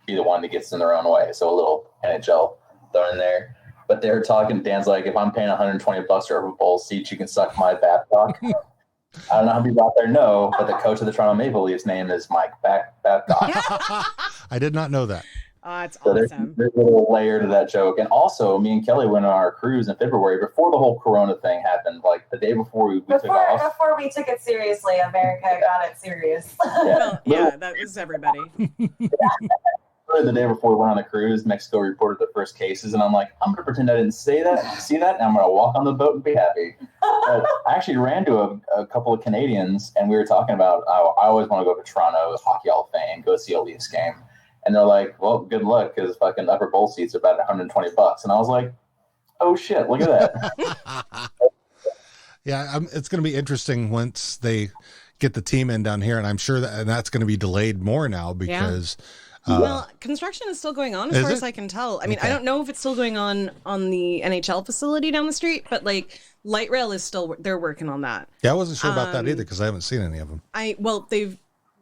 E: be the one that gets in their own way. So a little NHL thrown in there. But they're talking, Dan's like, if I'm paying $120 for a bowl seat, you can suck my Babcock. I don't know how people out there know, but the coach of the Toronto Maple Leafs name is Mike Babcock.
B: I did not know that.
C: It's awesome.
E: There's a little layer to that joke. And also, me and Kelly went on our cruise in February before the whole Corona thing happened. Like the day before we took off.
S: Before we took it seriously, America got it serious.
C: Yeah, that was everybody.
E: The day before we went on the cruise, Mexico reported the first cases, and I'm like, I'm going to pretend I didn't see that, and I'm going to walk on the boat and be happy. But I actually ran to a couple of Canadians, and we were talking about, I always want to go to Toronto, Hockey Hall of Fame, go see a Leafs game. And they're like, well, good luck, because fucking upper bowl seats are about $120. And I was like, oh shit, look at that.
B: Yeah, it's going to be interesting once they get the team in down here, and I'm sure that's going to be delayed more now because... Yeah.
C: Well, construction is still going on as far as I can tell. I mean, okay. I don't know if it's still going on the NHL facility down the street, but like light rail is still, they're working on that.
B: Yeah, I wasn't sure about that either because I haven't seen any of them.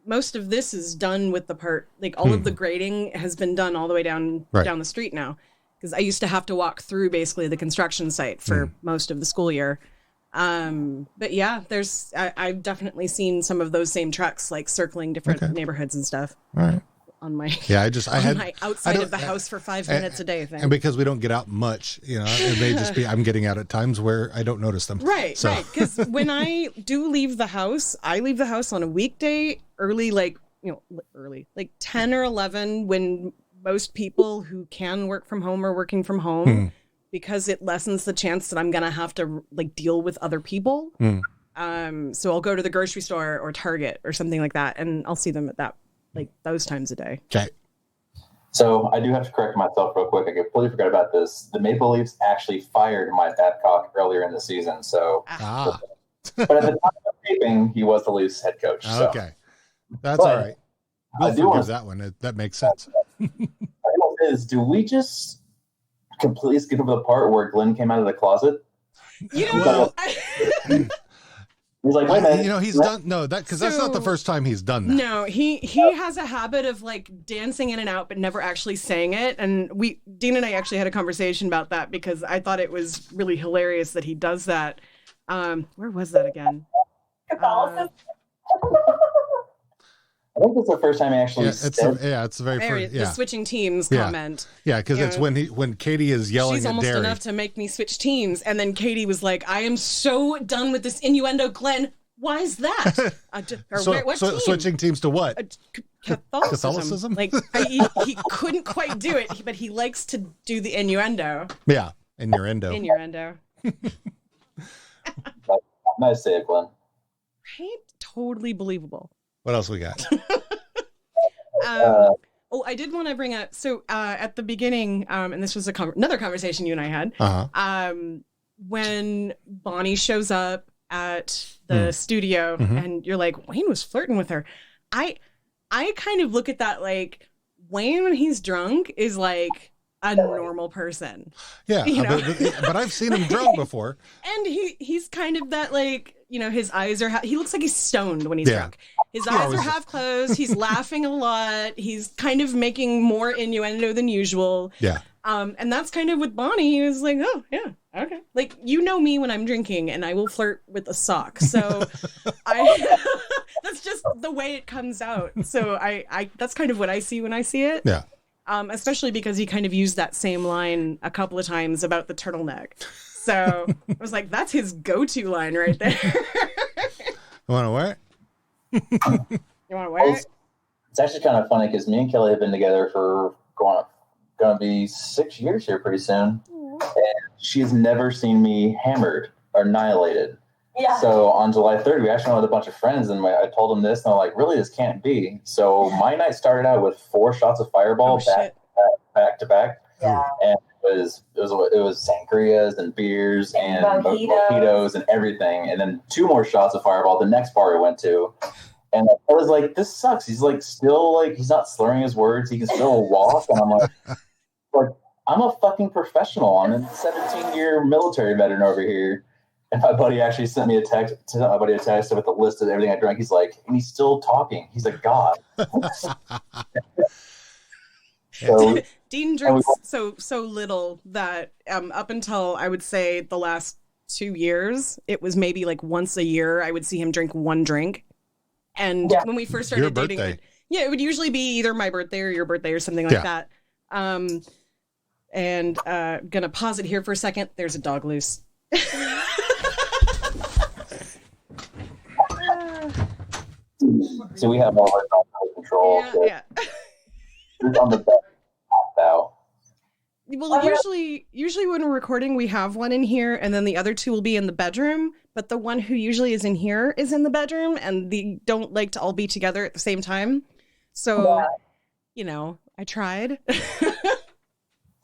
C: Most of this is done with the part, like all of the grading has been done all the way down the street now. Because I used to have to walk through basically the construction site for most of the school year. But yeah, I've definitely seen some of those same trucks like circling different neighborhoods and stuff.
B: All right.
C: On my
B: my
C: outside of the house for 5 minutes a day thing.
B: And because we don't get out much, it may just be I'm getting out at times where I don't notice them.
C: Right. Because when I do leave the house, I leave the house on a weekday early, like 10 or 11 when most people who can work from home are working from home because it lessens the chance that I'm gonna have to like deal with other people. So I'll go to the grocery store or Target or something like that, and I'll see them at those times a day.
B: Okay.
E: So I do have to correct myself real quick. I completely forgot about this. The Maple Leafs actually fired Mike Babcock earlier in the season. So, but at the time of taping, he was the Leafs head coach.
B: Okay, that's all right. We'll forgive that one. That makes sense.
E: I will is, do we just completely skip over the part where Glenn came out of the closet?
C: You know,
E: he's like, wait a minute.
B: You know, he's done because that's not the first time he's done that.
C: No, he has a habit of like dancing in and out, but never actually saying it. And Dean and I actually had a conversation about that because I thought it was really hilarious that he does that. Where was that again?
S: Catholicism.
E: I think it's the first time he actually
B: it's the very first.
C: The switching teams comment.
B: Yeah, because it's when Katie is yelling
C: she's
B: at
C: almost
B: Derry.
C: enough to make me switch teams, and then Katie was like, "I am so done with this innuendo, Glenn. Why is that? What team?
B: Switching teams to what?
C: Catholicism. Like he couldn't quite do it, but he likes to do the innuendo.
B: Yeah, innuendo.
E: Nice save, Glenn.
C: Right? Totally believable.
B: What else we got?
C: I did want to bring up, so at the beginning, and this was another conversation you and I had, when Bonnie shows up at the studio and you're like, Wayne was flirting with her. I kind of look at that like Wayne, when he's drunk, is like a normal person.
B: Yeah,
C: you know?
B: but I've seen him drunk before.
C: And he's kind of that, like, you know, his eyes are, he looks like he's stoned when he's drunk. His eyes are half closed. He's laughing a lot. He's kind of making more innuendo than usual.
B: Yeah.
C: And that's kind of with Bonnie. He was like, oh, yeah, okay. Like, you know me when I'm drinking, and I will flirt with a sock. So that's just the way it comes out. So I that's kind of what I see when I see it.
B: Yeah.
C: Especially because he kind of used that same line a couple of times about the turtleneck. So I was like, that's his go-to line right there.
B: You want to wear it?
C: You want to wear it?
E: It's actually kind of funny because me and Kelly have been together for going to be 6 years here pretty soon. And she's never seen me hammered or annihilated.
S: Yeah.
E: So on July 3rd, we actually went with a bunch of friends, and I told them this, and they're like, really, this can't be. So my night started out with 4 shots of Fireball back to back.
S: Yeah.
E: And it was sangrias and beers and mojitos and everything. And then 2 more shots of Fireball the next bar we went to. And I was like, this sucks. He's like still like, he's not slurring his words. He can still walk. And I'm like, I'm a fucking professional. I'm a 17-year military veteran over here. And my buddy actually sent me a text with a list of everything I drank. He's like, and he's still talking. He's like, God.
C: So, Dean drinks so little that up until I would say the last 2 years, it was maybe like once a year I would see him drink 1 drink. And when we first started dating, it would usually be either my birthday or your birthday or something like that. And gonna pause it here for a second. There's a dog loose.
E: So we have all our dog control.
C: Yeah.
E: On the bed now.
C: Well, usually when we're recording, we have one in here, and then the other 2 will be in the bedroom. But the one who usually is in here is in the bedroom, and they don't like to all be together at the same time. So, you know, I tried.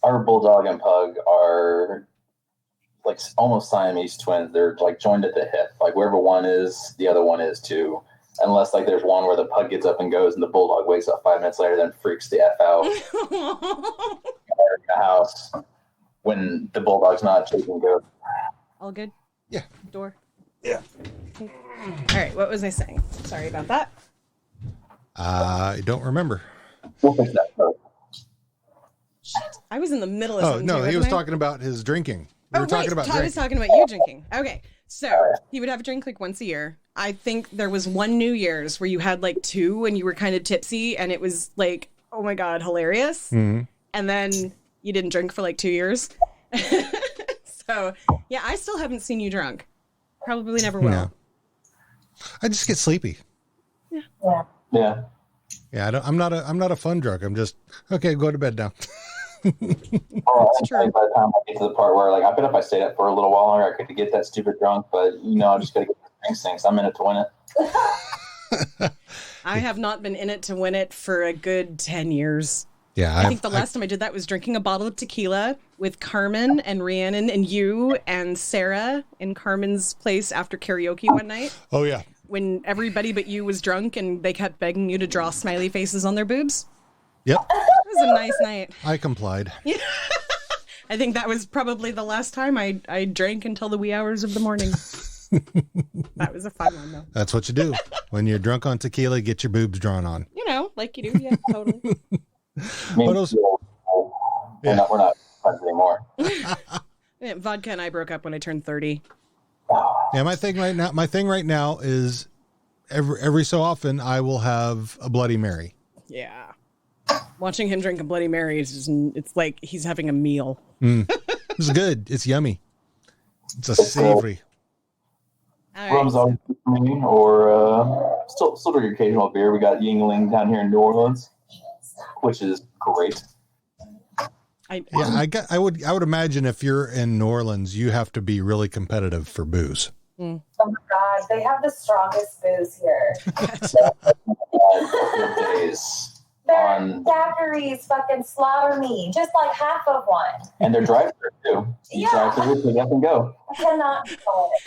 E: Our bulldog and pug are like almost Siamese twins. They're like joined at the hip. Like wherever one is, the other one is too. Unless like there's one where the pug gets up and goes, and the bulldog wakes up 5 minutes later, then freaks the F out in the house when the bulldog's not chasing goes.
C: All good?
B: Yeah.
C: Door?
B: Yeah.
C: Okay. All right. What was I saying? Sorry about that.
B: I don't remember.
E: We'll fix that first.
C: Shit. I was in the middle of
B: Oh,
C: something.
B: no, he was talking about his drinking. We were talking about
C: I was talking about you drinking. Okay. So he would have a drink like once a year. I think there was one New Year's where you had like 2 and you were kind of tipsy, and it was like, oh my God, hilarious.
B: Mm-hmm.
C: And then you didn't drink for like 2 years. So yeah, I still haven't seen you drunk. Probably never will.
B: Yeah. I just get sleepy.
E: Yeah.
B: Yeah, I'm not a fun drunk. I'm just okay. Go to bed now.
E: That's true. By the time I get to the part where like I bet if I stayed up for a little while longer, I could get that stupid drunk. But I just gotta get the drinks thing. So I'm in it to win it.
C: I have not been in it to win it for a good 10 years.
B: Yeah,
C: I think the last time I did that was drinking a bottle of tequila with Carmen and Rhiannon and you and Sarah in Carmen's place after karaoke one night.
B: Oh yeah.
C: When everybody but you was drunk and they kept begging you to draw smiley faces on their boobs.
B: Yep.
C: It was a nice night.
B: I complied.
C: Yeah. I think that was probably the last time I drank until the wee hours of the morning. That was a fun one, though.
B: That's what you do. When you're drunk on tequila, get your boobs drawn on.
C: You know, like you do. Yeah, totally.
B: What else?
E: We're not friends anymore.
C: Yeah, vodka and I broke up when I turned 30.
B: Yeah, my thing right now is every so often I will have a Bloody Mary.
C: Yeah. Watching him drink a Bloody Mary is just, it's like he's having a meal.
B: It's good. It's yummy. It's a savory.
E: Rum's always good for me, or still drink occasional beer. We got Yingling down here in New Orleans, which is great.
B: I would imagine if you're in New Orleans, you have to be really competitive for booze.
S: Oh my God, they have the strongest booze here. Their daiquiris fucking slaughter me, just like half of one.
E: And they're drive-through too. You drive through, pick up and go.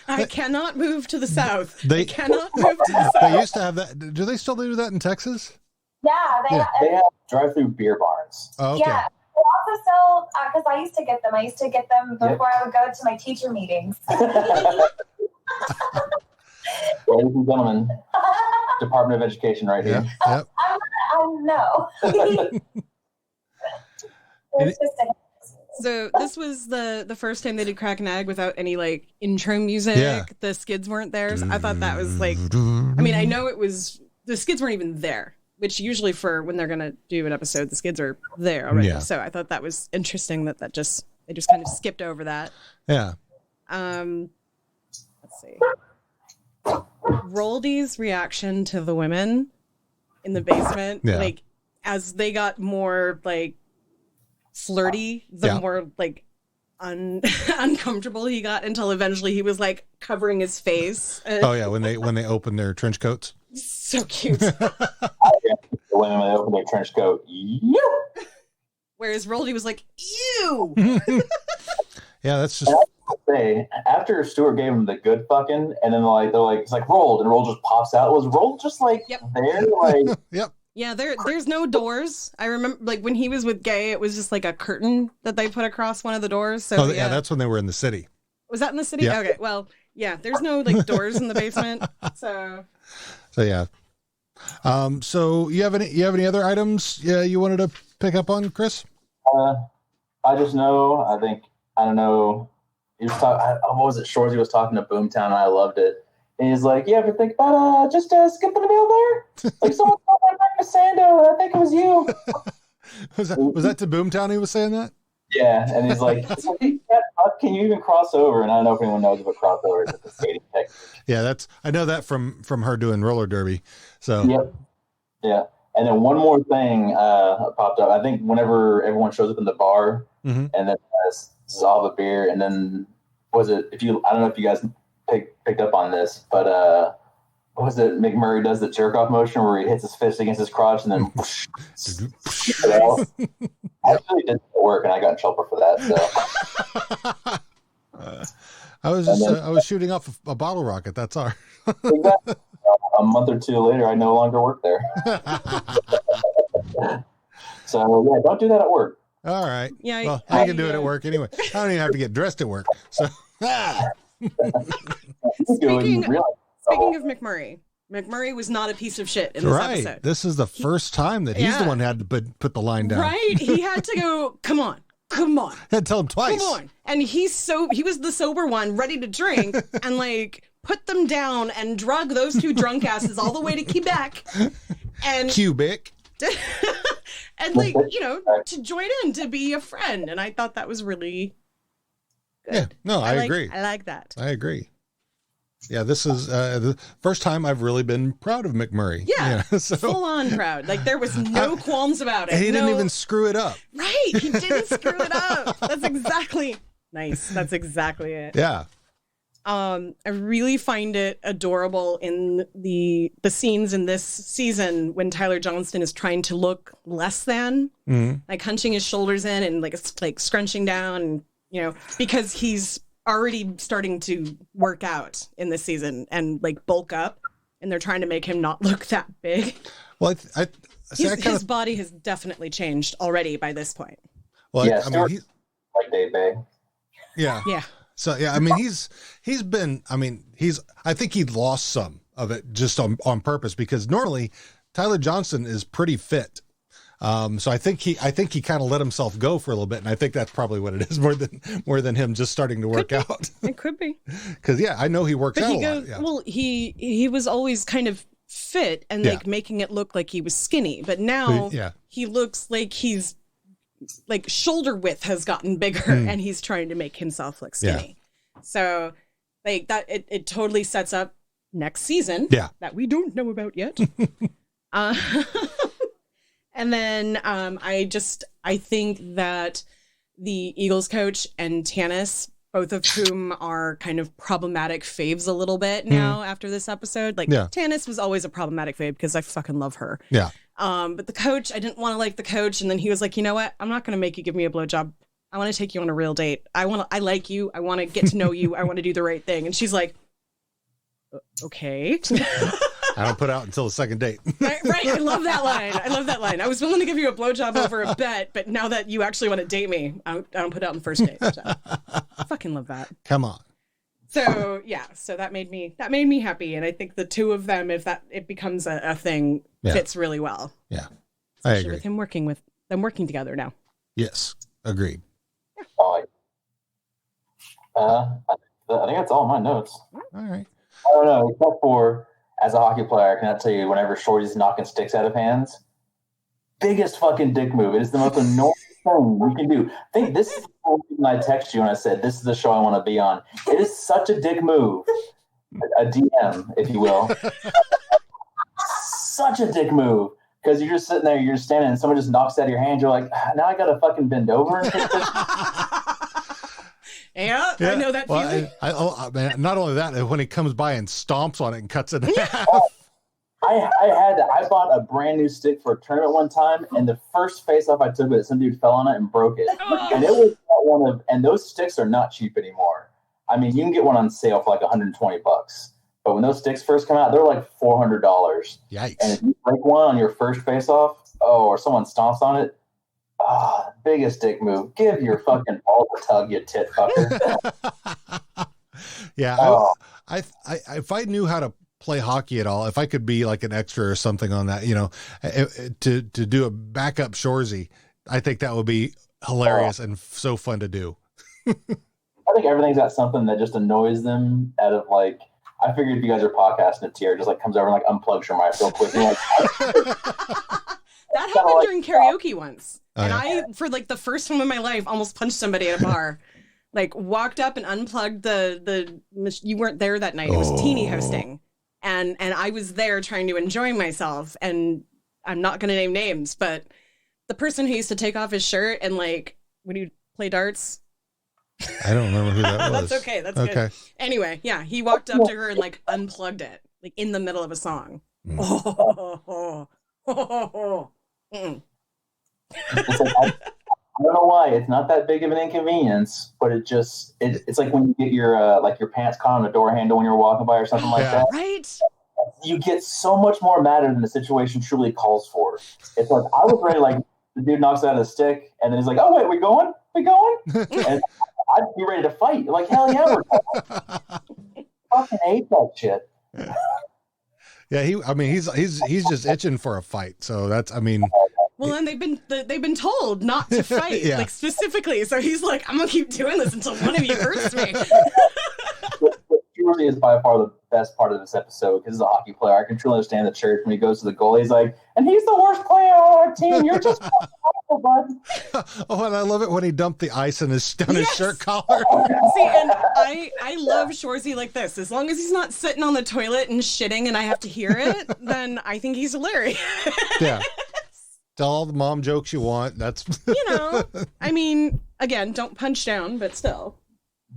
C: I cannot move to the south.
B: They
C: cannot move to the south.
B: They used to have that. Do they still do that in Texas?
S: Yeah, they
E: have drive-through beer barns.
B: Oh, okay.
S: Yeah. They also sell, because I used to get them. I used to get them before I would go to my teacher meetings.
E: Ladies and gentlemen, Department of Education right here.
B: Yep.
S: No.
C: So this was the first time they did Crack an Egg without any like intro music.
B: Yeah.
C: The skids weren't there. So I thought that was like, I mean, I know it was, the skids weren't even there, which usually for when they're going to do an episode, the skids are there already.
B: Yeah.
C: So I thought that was interesting that they just kind of skipped over that.
B: Yeah.
C: Let's see. Roldy's reaction to the women in the basement, like as they got more like flirty, the more like uncomfortable he got, until eventually he was like covering his face.
B: Oh yeah, when they open their trench coats.
C: So cute.
E: When they open their trench coat,
C: whereas Roldy was like, ew.
B: Yeah, that's just.
E: Say, after Stuart gave him the good fucking, and then they're like it's like rolled, and roll just pops out. Was roll just like there, like
B: yep.
C: Yeah, there's no doors. I remember like when he was with Gay, it was just like a curtain that they put across one of the doors. So
B: yeah, that's when they were in the city.
C: Was that in the city?
B: Yeah.
C: Okay, well, yeah, there's no like doors in the basement. So
B: yeah. So you have any other items you wanted to pick up on, Chris?
E: I just know. I don't know. He was talking. What was it? Shorzy was talking to Boomtown, and I loved it. And he's like, "You ever think about just skipping a meal there? Like someone called my breakfast Sando. I think it was you."
B: was that to Boomtown? He was saying that.
E: Yeah, and he's like, "Can you even cross over?" And I don't know if anyone knows what crossover is at the skating technique.
B: Yeah, I know that from her doing roller derby. So
E: yep, yeah. And then one more thing popped up. I think whenever everyone shows up in the bar, and then Zava beer, and then I don't know if you guys picked up on this, but what was it? McMurray does the jerk off motion where he hits his fist against his crotch and then I actually did work and I got in trouble for that. So
B: I was shooting off a bottle rocket. That's all.
E: Exactly. A month or two later, I no longer work there. So yeah, don't do that at work.
B: All right.
C: Yeah.
B: Well, I can do it at work anyway. I don't even have to get dressed at work. So.
C: Speaking of McMurray was not a piece of shit in this episode.
B: This is the first time that he's the one who had to put the line down.
C: Right? He had to go, come on.
B: I had to tell him twice.
C: Come on. And he was the sober one, ready to drink, and like put them down and drug those two drunk asses all the way to Quebec. And
B: Quebec.
C: And like, to join in, to be a friend. And I thought that was really good.
B: Yeah, no, I agree.
C: I like that.
B: I agree. Yeah, this is the first time I've really been proud of McMurray.
C: Yeah, full on proud. Like there was no qualms about it.
B: And he didn't even screw it up.
C: Right, he didn't screw it up. That's exactly nice. That's exactly it.
B: Yeah.
C: I really find it adorable in the scenes in this season when Tyler Johnston is trying to look less than, like hunching his shoulders in and like scrunching down, and, because he's already starting to work out in this season and like bulk up, and they're trying to make him not look that big.
B: Well,
C: his body has definitely changed already by this point.
B: Well,
E: yeah,
B: I mean,
E: like Dave Bay.
B: Yeah.
C: Yeah.
B: So yeah, I mean, I think he lost some of it just on purpose, because normally Tyler Johnson is pretty fit. So I think he kind of let himself go for a little bit, and I think that's probably what it is, more than him just starting to work out.
C: It could be.
B: Because I know he works out a lot. Yeah.
C: Well, he was always kind of fit and like making it look like he was skinny, but now he looks like he's like shoulder width has gotten bigger and he's trying to make himself look skinny. So like that, it totally sets up next season that we don't know about yet. And then I think that the Eagles coach and Tanis, both of whom are kind of problematic faves a little bit now after this episode. Like Tanis was always a problematic fave because I fucking love her.
B: Yeah.
C: But the coach, I didn't want to like the coach. And then he was like, you know what? I'm not going to make you give me a blowjob. I want to take you on a real date. I like you. I want to get to know you. I want to do the right thing. And she's like, okay.
B: I don't put out until the second date.
C: Right. I love that line. I was willing to give you a blowjob over a bet, but now that you actually want to date me, I don't put out on the first date. So. I fucking love that.
B: Come on.
C: So so that made me happy, and I think the two of them, if it becomes a thing, fits really well.
B: Yeah,
C: especially
B: I agree.
C: With them working together now.
B: Yes, agreed.
E: I think that's all my notes.
B: All right.
E: I don't know, except for as a hockey player, I cannot tell you whenever Shorty's knocking sticks out of hands, biggest fucking dick move. It is the most annoying thing you can do. I think this is the reason I texted you and I said, this is the show I want to be on. It is such a dick move. A DM, if you will. Such a dick move. Because you're just sitting there, you're just standing, and someone just knocks it out of your hand. You're like, now I got to fucking bend over and take this.
C: Yeah, I know that feeling.
B: Man, not only that, when he comes by and stomps on it and cuts it in half.
E: I bought a brand new stick for a tournament one time, and the first face off I took with it, some dude fell on it and broke it. And it was and those sticks are not cheap anymore. I mean, you can get one on sale for like $120. But when those sticks first come out, they're like $400.
B: Yikes.
E: And if you break one on your first face off, or someone stomps on it, biggest dick move. Give your fucking balls a tug, you tit fucker.
B: Yeah. I if I knew how to play hockey at all, if I could be like an extra or something on that, to do a backup Shorzy, I think that would be hilarious and so fun to do.
E: I think everything's got something that just annoys them out of like, I figured if you guys are podcasting, a tier just like comes over and like unplugs your mic real quick. Like,
C: that happened during karaoke once. And I, for like the first time in my life, almost punched somebody at a bar. Like walked up and unplugged the you weren't there that night. It was Teeny hosting. And I was there trying to enjoy myself. And I'm not going to name names, but the person who used to take off his shirt and like, when you play darts.
B: I don't remember who that was.
C: That's okay. That's good. Anyway, yeah, he walked up to her and like unplugged it, like in the middle of a song.
E: I don't know why. It's not that big of an inconvenience, but it's like when you get your pants caught on a door handle when you're walking by or something like that.
C: Right.
E: You get so much more madder than the situation truly calls for. It's like I was ready, like the dude knocks out a stick, and then he's like, "Oh wait, we going? And I'd be ready to fight. Like hell yeah, we're going. Fucking hate that shit.
B: Yeah, he's just itching for a fight. So that's,
C: Well, and they've been told not to fight, like specifically. So he's like, I'm gonna keep doing this until one of you hurts me.
E: Truly is by far the best part of this episode because he's a hockey player. I can truly understand the church when he goes to the goal. He's like, and he's the worst player on our team. You're just awful, bud.
B: Oh, and I love it when he dumped the ice on his shirt collar.
C: See, and I love Shorzy like this. As long as he's not sitting on the toilet and shitting and I have to hear it, then I think he's hilarious.
B: Yeah. Tell all the mom jokes you want. That's
C: again, don't punch down, but still.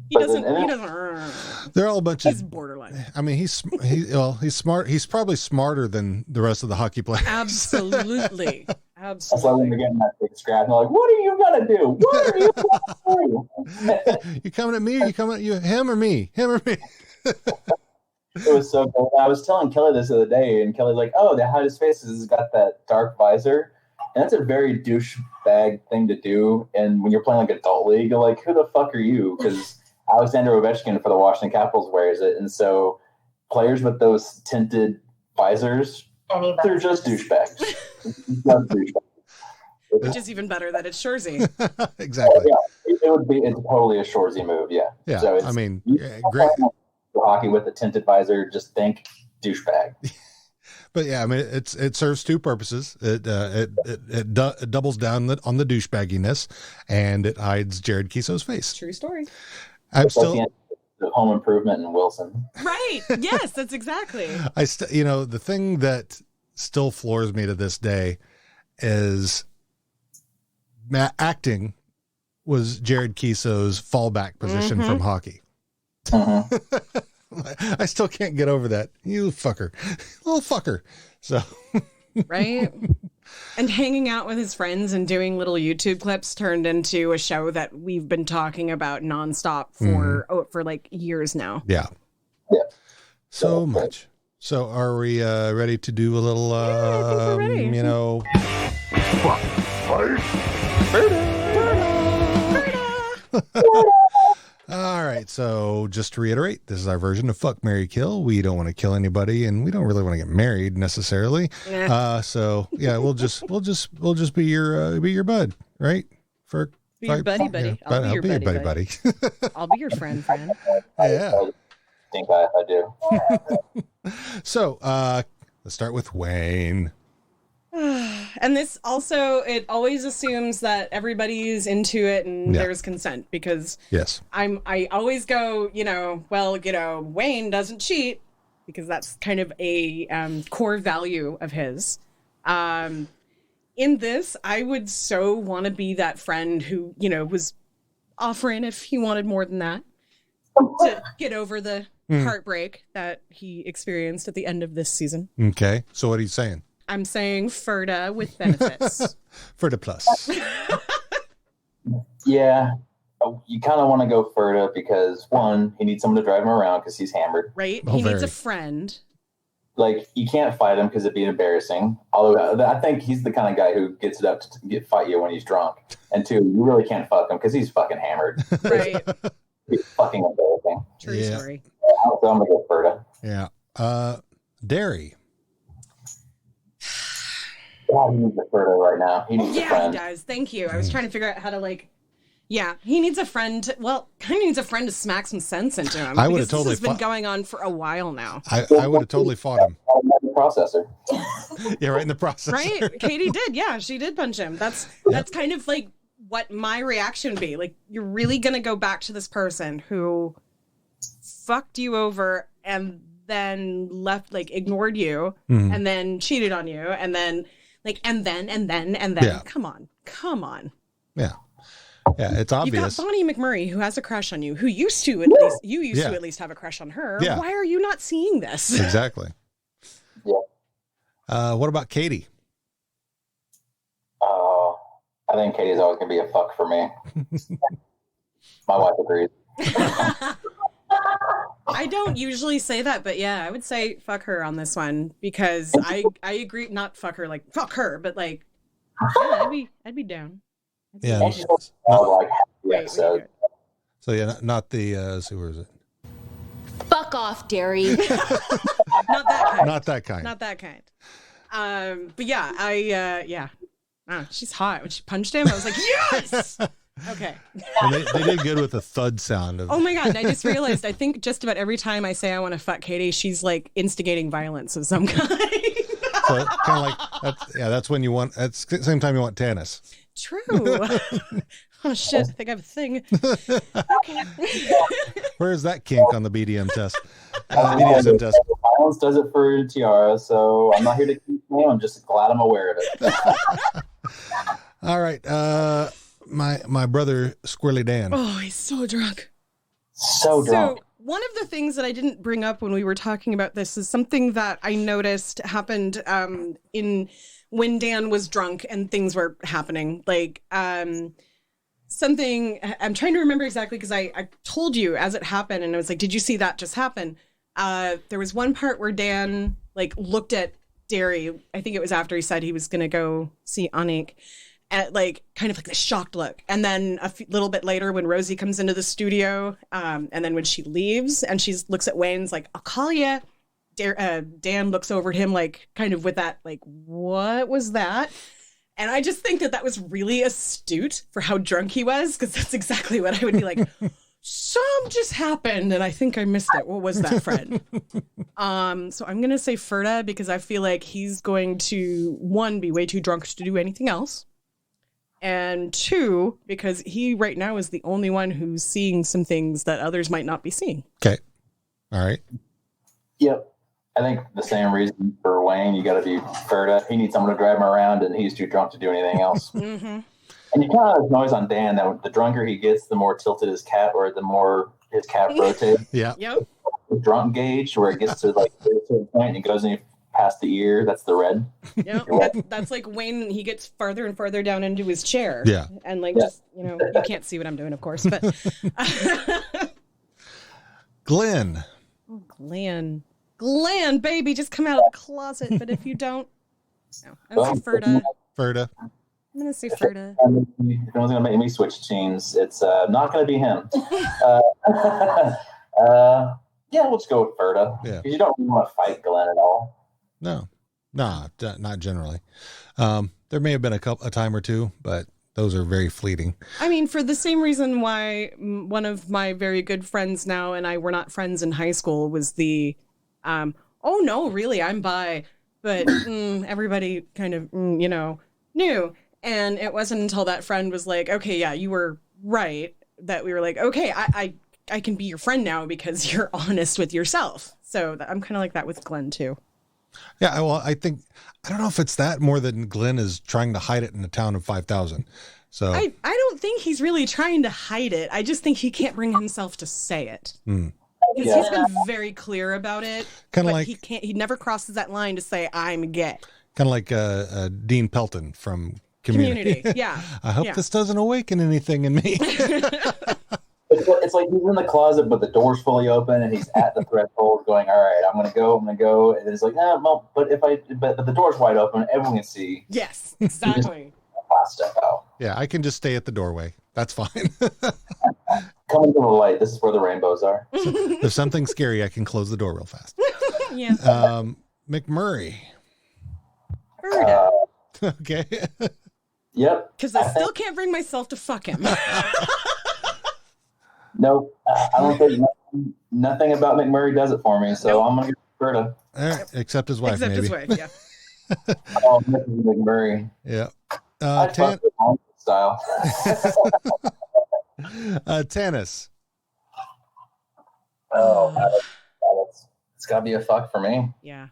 C: He doesn't.
B: They're all a bunch
C: He's borderline.
B: He's smart. He's probably smarter than the rest of the hockey players.
C: Absolutely.
E: That's why when they're getting that big scrap, they're like, "What are you gonna do? What are you gonna do?"
B: You coming at me? Or you coming at him or me? Him or me?
E: It was so cool. I was telling Kelly this the other day, and Kelly's like, "Oh, the how his face has got that dark visor," and that's a very douchebag thing to do. And when you're playing like adult league, you're like, "Who the fuck are you?" Because Alexander Ovechkin for the Washington Capitals wears it, and so players with those tinted visors, they're just douchebags.
C: Which is even better that it's Shorzy.
B: Exactly.
E: Yeah, it's totally a Shorzy move. Yeah.
B: Yeah.
E: So
B: I mean, great.
E: Hockey with the tinted visor, just think douchebag.
B: But yeah, I mean, it serves two purposes. It doubles down on the douchebagginess, and it hides Jared Kiso's face.
C: True story.
B: I'm still
E: the Home Improvement and Wilson.
C: Right. Yes, that's exactly.
B: The thing that still floors me to this day is acting was Jared Kiso's fallback position from hockey. I still can't get over that. You fucker. Little fucker. So
C: right. And hanging out with his friends and doing little YouTube clips turned into a show that we've been talking about nonstop for like years now.
B: Yeah. So much. So are we ready to do a little
C: I think we're ready.
B: All right, so just to reiterate, this is our version of Fuck, Marry, Kill. We don't want to kill anybody, and we don't really want to get married necessarily. So yeah, we'll just be your bud, right?
C: Be your buddy.
B: I'll be your buddy.
C: I'll be your friend.
B: Yeah.
E: I think I do.
B: So let's start with Wayne.
C: And this also, it always assumes that everybody's into it and there's consent, because I always go, Wayne doesn't cheat, because that's kind of a core value of his. In this, I would so want to be that friend who, was offering if he wanted more than that to get over the heartbreak that he experienced at the end of this season.
B: Okay. So what are you saying?
C: I'm saying Ferda with benefits.
B: Ferda plus.
E: Yeah. You kind of want to go Ferda because, one, he needs someone to drive him around because he's hammered.
C: Right? He needs a friend.
E: Like, you can't fight him because it'd be embarrassing. Although I think he's the kind of guy who gets it up to fight you when he's drunk. And two, you really can't fuck him because he's fucking hammered.
C: Right.
E: He's fucking embarrassing.
C: True story.
E: So I'm going to go Ferda.
B: Yeah. Derry.
E: God, he needs a Ferda right now. He needs a friend.
C: He does. Thank you. I was trying to figure out how to he needs a friend. Kind of needs a friend to smack some sense into him.
B: I would have totally.
C: This has been going on for a while now.
B: I would have totally fought him.
E: Processor.
B: Yeah, right in the processor.
C: Right? Katie did. Yeah, she did punch him. That's kind of like what my reaction would be. Like, you're really gonna go back to this person who fucked you over and then left, ignored you, and then cheated on you, and then. And then. Yeah. Come on.
B: Yeah. Yeah, it's obvious.
C: You've got Bonnie McMurray, who has a crush on you, who used to at least have a crush on her.
B: Yeah.
C: Why are you not seeing this?
B: Exactly.
E: Yeah.
B: What about Katie?
E: I think Katie's always going to be a fuck for me. My wife agrees.
C: I don't usually say that, but yeah, I would say fuck her on this one, because I agree. Not fuck her, like fuck her, but I'd be down.
B: Yeah.
E: So
B: yeah, not the who is it?
R: Fuck off, Derry.
C: Not that kind.
B: Not that kind.
C: Not that kind. But yeah, she's hot. When she punched him, I was like, yes. Okay.
B: And they did good with the thud sound.
C: Oh my God. And I just realized, I think just about every time I say I want to fuck Katie, she's instigating violence of some kind.
B: So kind of that's when you want, that's the same time you want Tanis.
C: True. Oh shit, I think I have a thing. Okay.
B: Where is that kink on the BDM test? BDSM test.
E: Violence does it for Tiara, so I'm not here to keep me. I'm just glad I'm aware of it.
B: All right. My brother Squirrely Dan.
C: Oh, he's so drunk.
E: So drunk.
C: So one of the things that I didn't bring up when we were talking about this is something that I noticed happened when Dan was drunk and things were happening. Something, I'm trying to remember exactly, because I told you as it happened, and I was like, did you see that just happen? There was one part where Dan like looked at Derry. I think it was after he said he was going to go see Anik, at like kind of like the shocked look. And then little bit later when Rosie comes into the studio, and then when she leaves and she looks at Wayne's like, I'll call you. Dan looks over at him like kind of with that like, what was that? And I just think that was really astute for how drunk he was, because that's exactly what I would be like. Some just happened, and I think I missed it. What was that, Fred? So I'm going to say Ferda, because I feel like he's going to, one, be way too drunk to do anything else. And two, because he right now is the only one who's seeing some things that others might not be seeing.
B: Okay. All right.
E: Yep. I think the same reason for Wayne, you got to be Ferda. He needs someone to drive him around, and he's too drunk to do anything else.
C: Mm-hmm.
E: And you kind of noise on Dan that the drunker he gets, the more tilted his cat, or the more his cat rotates.
B: Yeah.
C: Yep.
E: The drunk gauge, where it gets to like a certain point and it goes any past the ear, that's the red.
C: Yeah, that's like Wayne. He gets farther and farther down into his chair.
B: Yeah.
C: And like, just, you can't see what I'm doing, of course, but.
B: Glenn.
C: Oh, Glenn, baby, just come out of the closet. But if you don't, no. I'm going to say Ferda.
B: Ferda.
C: I'm going to say Ferda.
E: If anyone's going to make me switch teams, it's not going to be him. Yeah, let's go with Ferda.
B: Yeah.
E: Because you don't really want to fight Glenn at all.
B: No, not generally. There may have been a time or two, but those are very fleeting.
C: I mean, for the same reason why one of my very good friends now and I were not friends in high school was the, oh no, really, I'm bi, but everybody kind of, knew. And it wasn't until that friend was like, okay, yeah, you were right, that we were like, okay, I can be your friend now because you're honest with yourself. So I'm kind of like that with Glenn too.
B: Yeah, well, I don't know if it's that more than Glenn is trying to hide it in a town of 5,000. So
C: I don't think he's really trying to hide it. I just think he can't bring himself to say it. Because he's been very clear about it.
B: Kind of
C: but
B: like
C: he never crosses that line to say I'm gay.
B: Kind of like Dean Pelton from Community.
C: Yeah.
B: I hope this doesn't awaken anything in me.
E: It's like he's in the closet, but the door's fully open, and he's at the threshold going, all right, I'm going to go. And it's like, well, but but the door's wide open, everyone can see.
C: Yes, exactly.
E: Step out.
B: Yeah, I can just stay at the doorway. That's fine.
E: Come into the light. This is where the rainbows are.
B: So if something's scary, I can close the door real fast.
C: Yeah.
B: McMurray. Okay.
E: Yep.
C: Because I still can't bring myself to fuck him.
E: Nope. I don't think nothing about McMurray does it for me, so I'm going to get Berta.
B: All right, except his wife,
C: Except
B: maybe.
C: his wife, yeah.
E: Oh, Mrs. McMurray.
B: Yeah.
E: Style.
B: Tanis.
E: Oh, it's got to be a fuck for me.
C: Yeah.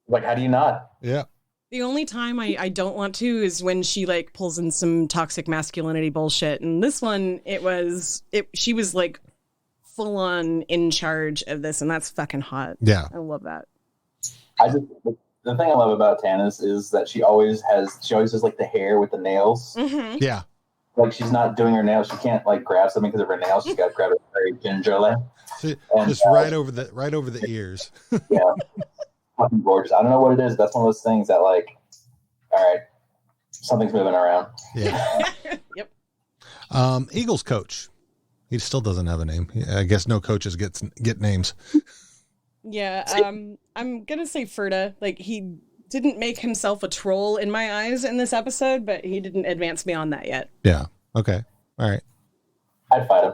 E: Like, how do you not?
B: Yeah.
C: The only time I don't want to is when she like pulls in some toxic masculinity bullshit. And this one, she was like full on in charge of this, and that's fucking hot.
B: Yeah.
C: I love that.
E: The thing I love about Tanis is that she always does like the hair with the nails.
C: Mm-hmm.
B: Yeah.
E: Like she's not doing her nails. She can't like grab something because of her nails. She's got to grab it very gingerly.
B: Just right over the ears.
E: Yeah. Fucking gorgeous. I don't know what it is. That's one of those things that like, all right, something's moving around.
B: Yeah.
C: Yep.
B: Eagles coach. He still doesn't have a name. I guess no coaches get names.
C: Yeah. I'm gonna say Ferda. Like he didn't make himself a troll in my eyes in this episode, but he didn't advance beyond that yet.
B: Yeah. Okay. All right.
E: I'd fight him.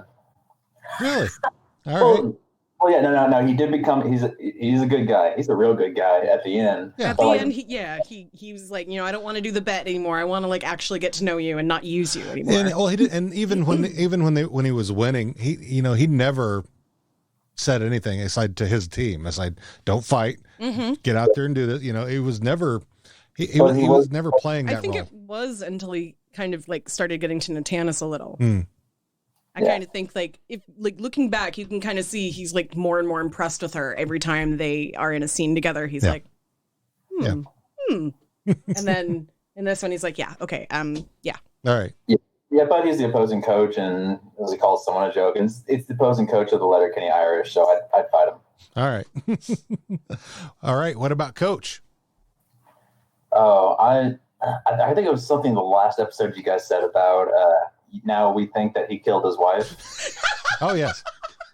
B: Really? All right.
E: Well, yeah, no. He did become. He's a good guy. He's a real good guy at the end.
C: Yeah. At the end, he was like, I don't want to do the bet anymore. I want to like actually get to know you and not use you anymore.
B: And well, he did. And even when he was winning, he never said anything aside to his team. Aside, don't fight.
C: Mm-hmm.
B: Get out there and do this. It was never. He was never playing that role.
C: I think it was until he kind of like started getting to know Tanis a little.
B: Mm.
C: I kind of think like if like looking back, you can kind of see he's like more and more impressed with her every time they are in a scene together. He's like, and then in this one, he's like, yeah, okay, yeah.
B: All right.
E: Yeah, but he's the opposing coach, and as he calls someone a joke, and it's the opposing coach of the Letterkenny Irish, so I'd fight him.
B: All right. All right. What about Coach?
E: Oh, I think it was something in the last episode you guys said about now we think that he killed his wife.
B: Oh, yes.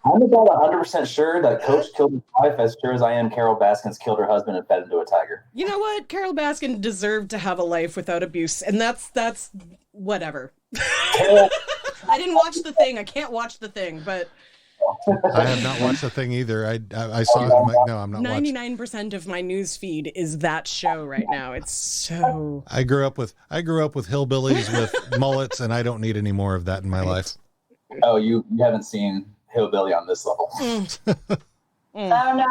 E: I'm about 100% sure that Coach killed his wife, as sure as I am Carol Baskins killed her husband and fed him to a tiger.
C: You know what? Carol Baskin deserved to have a life without abuse, and that's whatever. I didn't watch the thing. I can't watch the thing, but
B: I have not watched the thing either. I saw it. I'm like, no, I'm not watching.
C: 99% of my news feed is that show right now. It's so.
B: I grew up with hillbillies with mullets, and I don't need any more of that in my life.
E: Oh, you haven't seen Hillbilly on this level.
S: Oh no.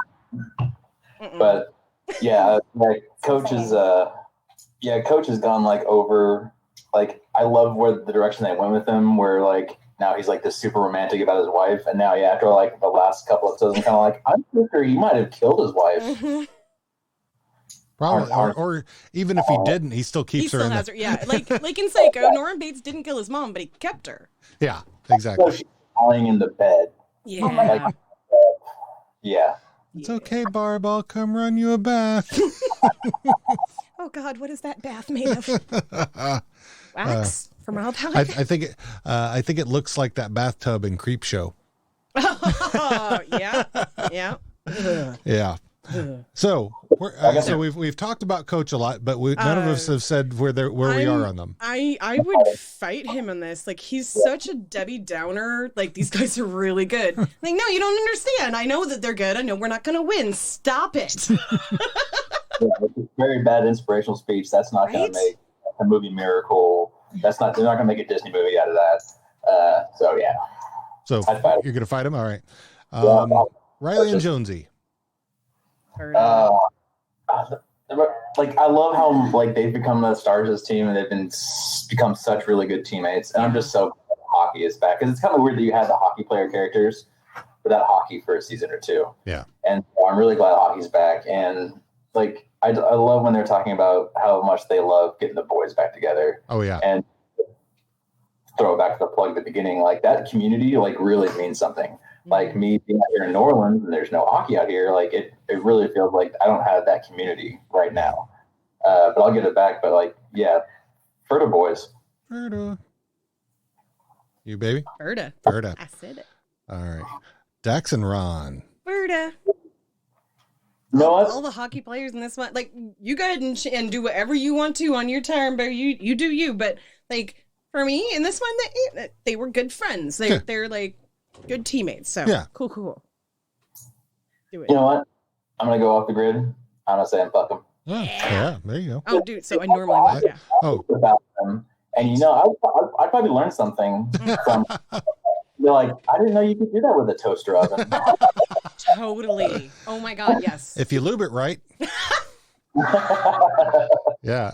E: But yeah, like Coach is Coach has gone like over, like I love where the direction they went with him, where like now he's like this super romantic about his wife, and now after like the last couple of episodes I'm kind of like, I'm sure he might have killed his wife.
C: Mm-hmm.
B: Probably, or even if he didn't, he still keeps her.
C: Still has her. Yeah, like in Psycho, Norman Bates didn't kill his mom, but he kept her.
B: Yeah, exactly.
E: So she's lying in the bed.
C: Yeah.
E: Like, yeah.
B: It's okay, Barb. I'll come run you a bath.
C: Oh God, what is that bath made of? Wax? Formaldehyde?
B: I think it looks like that bathtub in Creepshow.
C: Oh, yeah. Yeah.
B: Yeah. So we've talked about Coach a lot, but none of us have said where we are on them.
C: I would fight him on this. Like, he's such a Debbie Downer. Like, these guys are really good. Like, no, you don't understand. I know that they're good. I know we're not going to win. Stop it.
E: Yeah, it's a very bad inspirational speech. That's not going to make a movie miracle. They're not going to make a Disney movie out of that. So yeah.
B: So you're going to fight him? All right. Riley and Jonesy.
E: Like I love how like they've become the stars of this team, and they've become such really good teammates. And I'm just so glad hockey is back, because it's kind of weird that you had the hockey player characters without hockey for a season or two.
B: Yeah.
E: And I'm really glad hockey's back. And like I love when they're talking about how much they love getting the boys back together.
B: Oh yeah.
E: And throw it back to the plug at the beginning, like that community like really means something. Like me being out here in New Orleans and there's no hockey out here, like it really feels like I don't have that community right now. But I'll get it back. But like, yeah, Ferda boys.
B: Ferda. You baby?
C: Ferda. I said it.
B: All right. Dax and Ron.
C: Ferda.
E: No,
C: all the hockey players in this one, like, you go ahead and do whatever you want to on your time, but you do you. But like for me in this one, they were good friends. They're like good teammates. So
B: yeah.
C: Cool. Do it.
E: You know what? I'm gonna go off the grid. I'm gonna say fuck them.
B: Yeah, there you go.
C: Oh, dude. So I normally would. Yeah.
E: Oh, about them. And you know, I probably learned something from. They're like, I didn't know you could do that with a toaster oven.
C: Totally. Oh my God, yes.
B: If you lube it right. Yeah.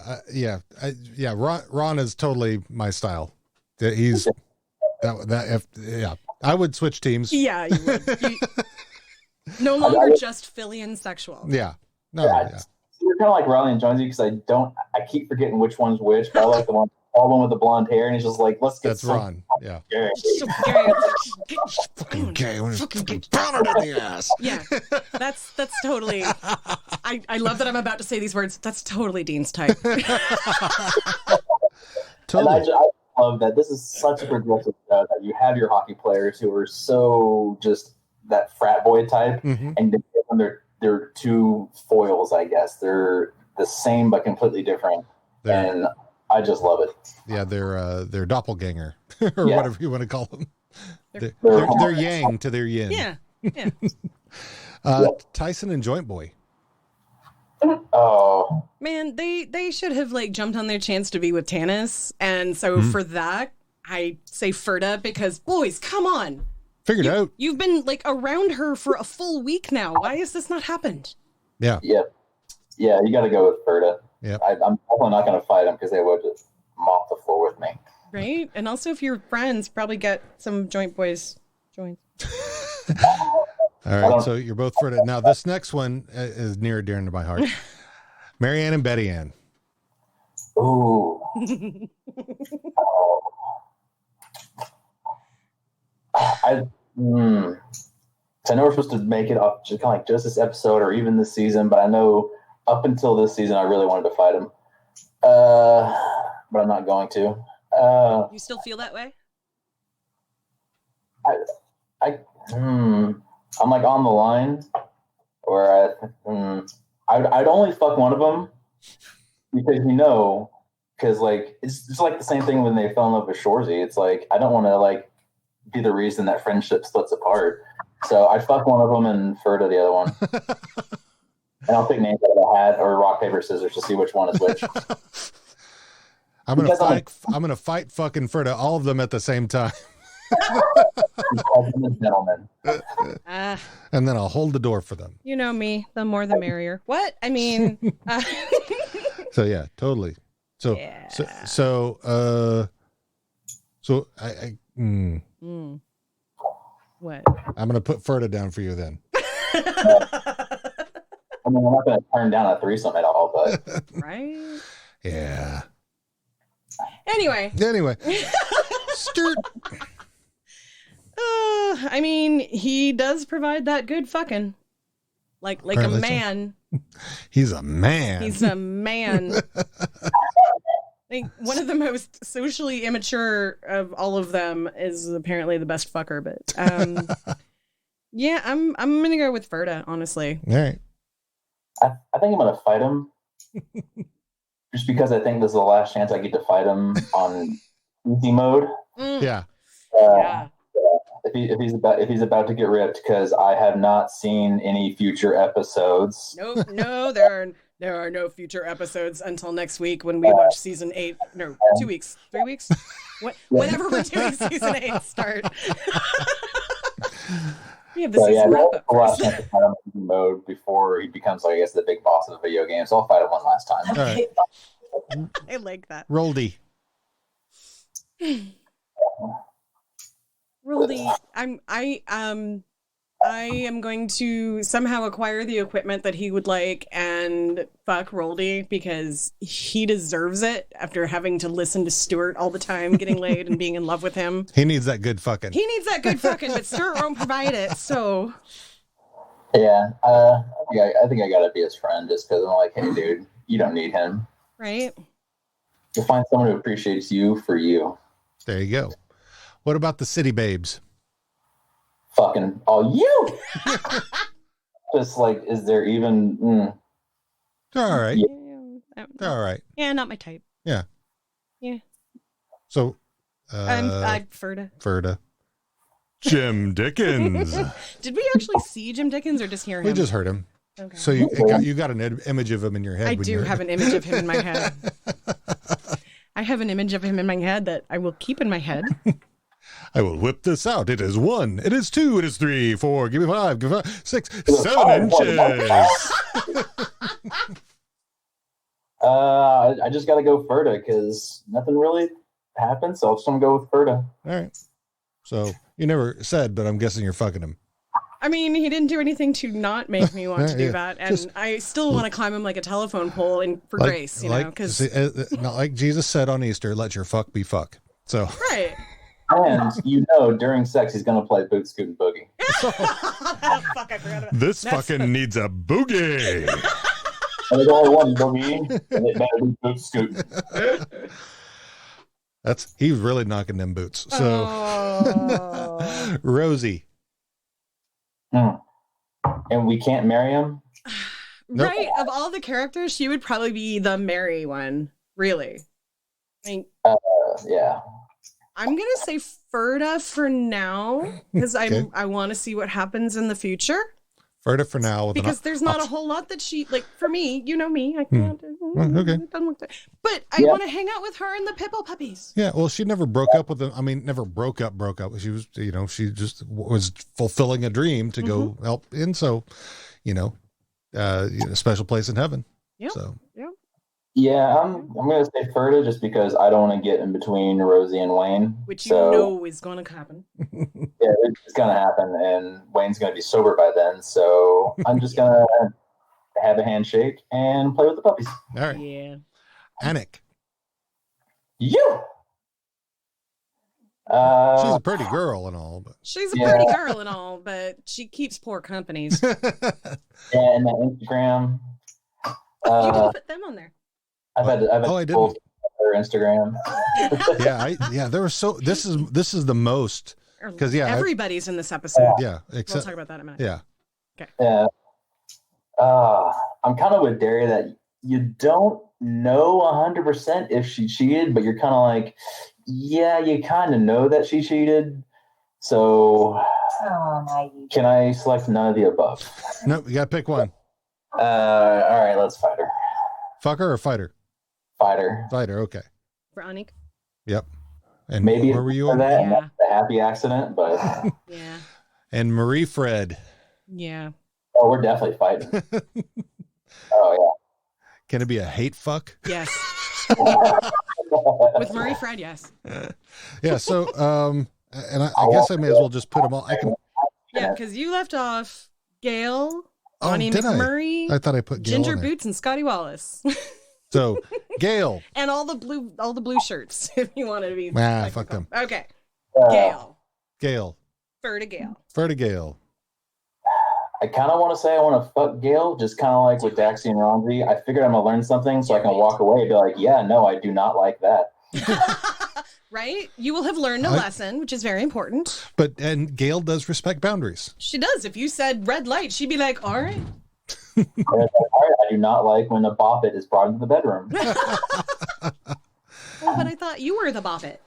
B: Ron is totally my style. He's I would switch teams.
C: Yeah, you would. No longer just Philly and sexual.
B: Yeah. No.
E: Yeah. You're kind of like Riley and Jonesy, because I keep forgetting which one's which, but I like the one with the blonde hair, and he's just like, let's get
B: That's Ron. Yeah.
C: Fucking
B: gay when it's pounded in the ass.
C: Yeah. That's totally. I love that I'm about to say these words. That's totally Dean's type.
E: Totally. And I love that this is such a progressive show that you have your hockey players who are so just that frat boy type, and they're two foils, I guess. They're the same but completely different, and I just love it.
B: Yeah, they're doppelganger or whatever you want to call them. They're yang to their yin.
C: Yeah.
B: Tyson and Joint Boy.
E: Oh
C: man, they should have like jumped on their chance to be with Tanis, and so for that I say Ferda, because boys, come on,
B: figure it out.
C: You've been like around her for a full week now. Why has this not happened?
B: Yeah.
E: You got to go with Ferda.
B: Yeah,
E: I'm definitely not going to fight them, because they would just mop the floor with me.
C: Right, and also if you're friends, probably get some Joint Boys joints.
B: All right, so you're both for it. Now, this next one is near and dear to my heart. Marianne and Betty Ann.
E: Ooh. I know we're supposed to make it up just kind of like just this episode or even this season, but I know up until this season I really wanted to fight him. But I'm not going to.
C: You still feel that way?
E: I'm like on the line where I'd only fuck one of them because like it's just like the same thing when they fell in love with Shorzy. It's like I don't want to like be the reason that friendship splits apart. So I'd fuck one of them and Ferda the other one. And I'll pick names out of a hat or rock, paper, scissors to see which one is which.
B: I'm gonna fight fucking Ferda, all of them at the same time.
E: Gentlemen.
B: And then I'll hold the door for them.
C: You know me, the more the merrier. What? I mean,
B: so yeah, totally. So
C: yeah. What?
B: I'm gonna put Ferda down for you then.
E: I mean, I'm not gonna turn down a threesome at all, but
C: right?
B: Yeah.
C: Anyway.
B: Sturt.
C: I mean, he does provide that good fucking. Like
B: Apparently
C: a man.
B: So. He's a man.
C: He's a man. Like one of the most socially immature of all of them is apparently the best fucker, but yeah, I'm gonna go with Ferda, honestly.
B: All right.
E: I think I'm gonna fight him. Just because I think this is the last chance I get to fight him on easy mode.
B: Yeah.
E: If he's about to get ripped, because I have not seen any future episodes.
C: Nope, no, there are no future episodes until next week when we watch season 8. No, 2 weeks, 3 weeks, whenever we're doing season 8 start. We have the season wrap up
E: last chance to fight him in mode before he becomes, like, I guess, the big boss of the video game. So I'll fight him one last time.
B: All right.
C: I like that.
B: Roldy.
C: Roldy, I am going to somehow acquire the equipment that he would like and fuck Roldy because he deserves it after having to listen to Stuart all the time, getting laid and being in love with him.
B: He needs that good fucking.
C: He needs that good fucking, but Stuart won't provide it. So
E: yeah, I think I gotta be his friend just because I'm like, hey, dude, you don't need him,
C: right?
E: You'll find someone who appreciates you for you.
B: There you go. What about the city babes?
E: Fucking all you. Just like, is there even?
B: All right.
C: Yeah.
B: All right.
C: Yeah, not my type.
B: Yeah.
C: Yeah.
B: So,
C: I'm Ferda.
B: Ferda. Jim Dickens.
C: Did we actually see Jim Dickens or just hear him?
B: We just heard him.
C: Okay.
B: So you got an image of him in your head.
C: I do have an image of him in my head. I have an image of him in my head that I will keep in my head.
B: I will whip this out. It is 1. It is 2. It is 3, 4. Give me 5. Give me 5, 6, 7 inches.
E: I just got to go Ferda because nothing really happened. So I'm just going to go with Ferda.
B: All right. So you never said, but I'm guessing you're fucking him.
C: I mean, he didn't do anything to not make me want to do that. And I still want to climb him like a telephone pole for grace, you know, because
B: not like Jesus said on Easter, let your fuck be fuck. So
C: right.
E: And during sex he's gonna play Boot Scoot and Boogie.
C: Fuck, I forgot about
B: this. Fucking needs a boogie.
E: And there's only one boogie, and it better be Boot Scoot.
B: He's really knocking them boots. So Rosie.
E: And we can't marry him?
C: Right. Of all the characters, she would probably be the merry one. Really. I mean,
E: yeah.
C: I'm going to say Ferda for now because I want to see what happens in the future.
B: Ferda for now.
C: Because there's not a whole lot that she, like, for me, you know me, I can't.
B: Okay.
C: But I want to hang out with her and the Pipple puppies.
B: Yeah, well, she never broke up with them. I mean, never broke up. She was, she just was fulfilling a dream to go help in. So, a special place in heaven.
C: Yeah.
B: So.
C: Yeah.
E: Yeah, I'm going to say Ferda just because I don't want to get in between Rosie and Wayne.
C: Which is going to happen.
E: Yeah, it's going to happen, and Wayne's going to be sober by then. So I'm just going to have a handshake and play with the puppies.
B: All right.
C: Yeah.
B: Anik.
E: You.
B: She's a pretty girl and all, but
C: she's a pretty girl and all, but she keeps poor companies.
E: And the Instagram.
C: You can put them on there.
E: I've had
B: I didn't.
E: Her Instagram.
B: There was this is the most because
C: everybody's in this episode.
B: Yeah,
C: we'll talk about that in a minute.
B: Yeah.
C: Okay.
E: Yeah. I'm kind of with Derry that you don't know 100% if she cheated, but you're kind of like, yeah, you kind of know that she cheated. So, can I select none of the above?
B: Nope, you got to pick one.
E: All right, let's fight her.
B: Fuck her or fight her?
E: Fighter.
B: Okay.
C: For Anik?
B: Yep. And
E: maybe
B: where were you on
E: that? Yeah. A happy accident, but
C: yeah.
B: And Marie Fred.
C: Yeah.
E: Oh, we're definitely fighting. Oh yeah.
B: Can it be a hate fuck?
C: Yes. With Marie Fred, yes.
B: Yeah. So, and I guess I may as well just put them all.
C: Yeah, because you left off Gail, Bonnie McMurray.
B: I thought I put Gail
C: Ginger
B: on there.
C: Boots and Scotty Wallace.
B: So, Gail.
C: And all the blue shirts, if you wanted to be.
B: Fuck them.
C: Okay.
B: Gail.
C: Fur to Gail.
B: Fur to Gail.
E: I kind of want to say I want to fuck Gail, just kind of like with Daxie and Ronzi. I figured I'm going to learn something so I can walk away and be like, yeah, no, I do not like that.
C: Right? You will have learned a lesson, which is very important.
B: And Gail does respect boundaries.
C: She does. If you said red light, she'd be like, all right.
E: All right, I do not like when a boppet is brought into the bedroom.
C: Well, but I thought you were the boppet.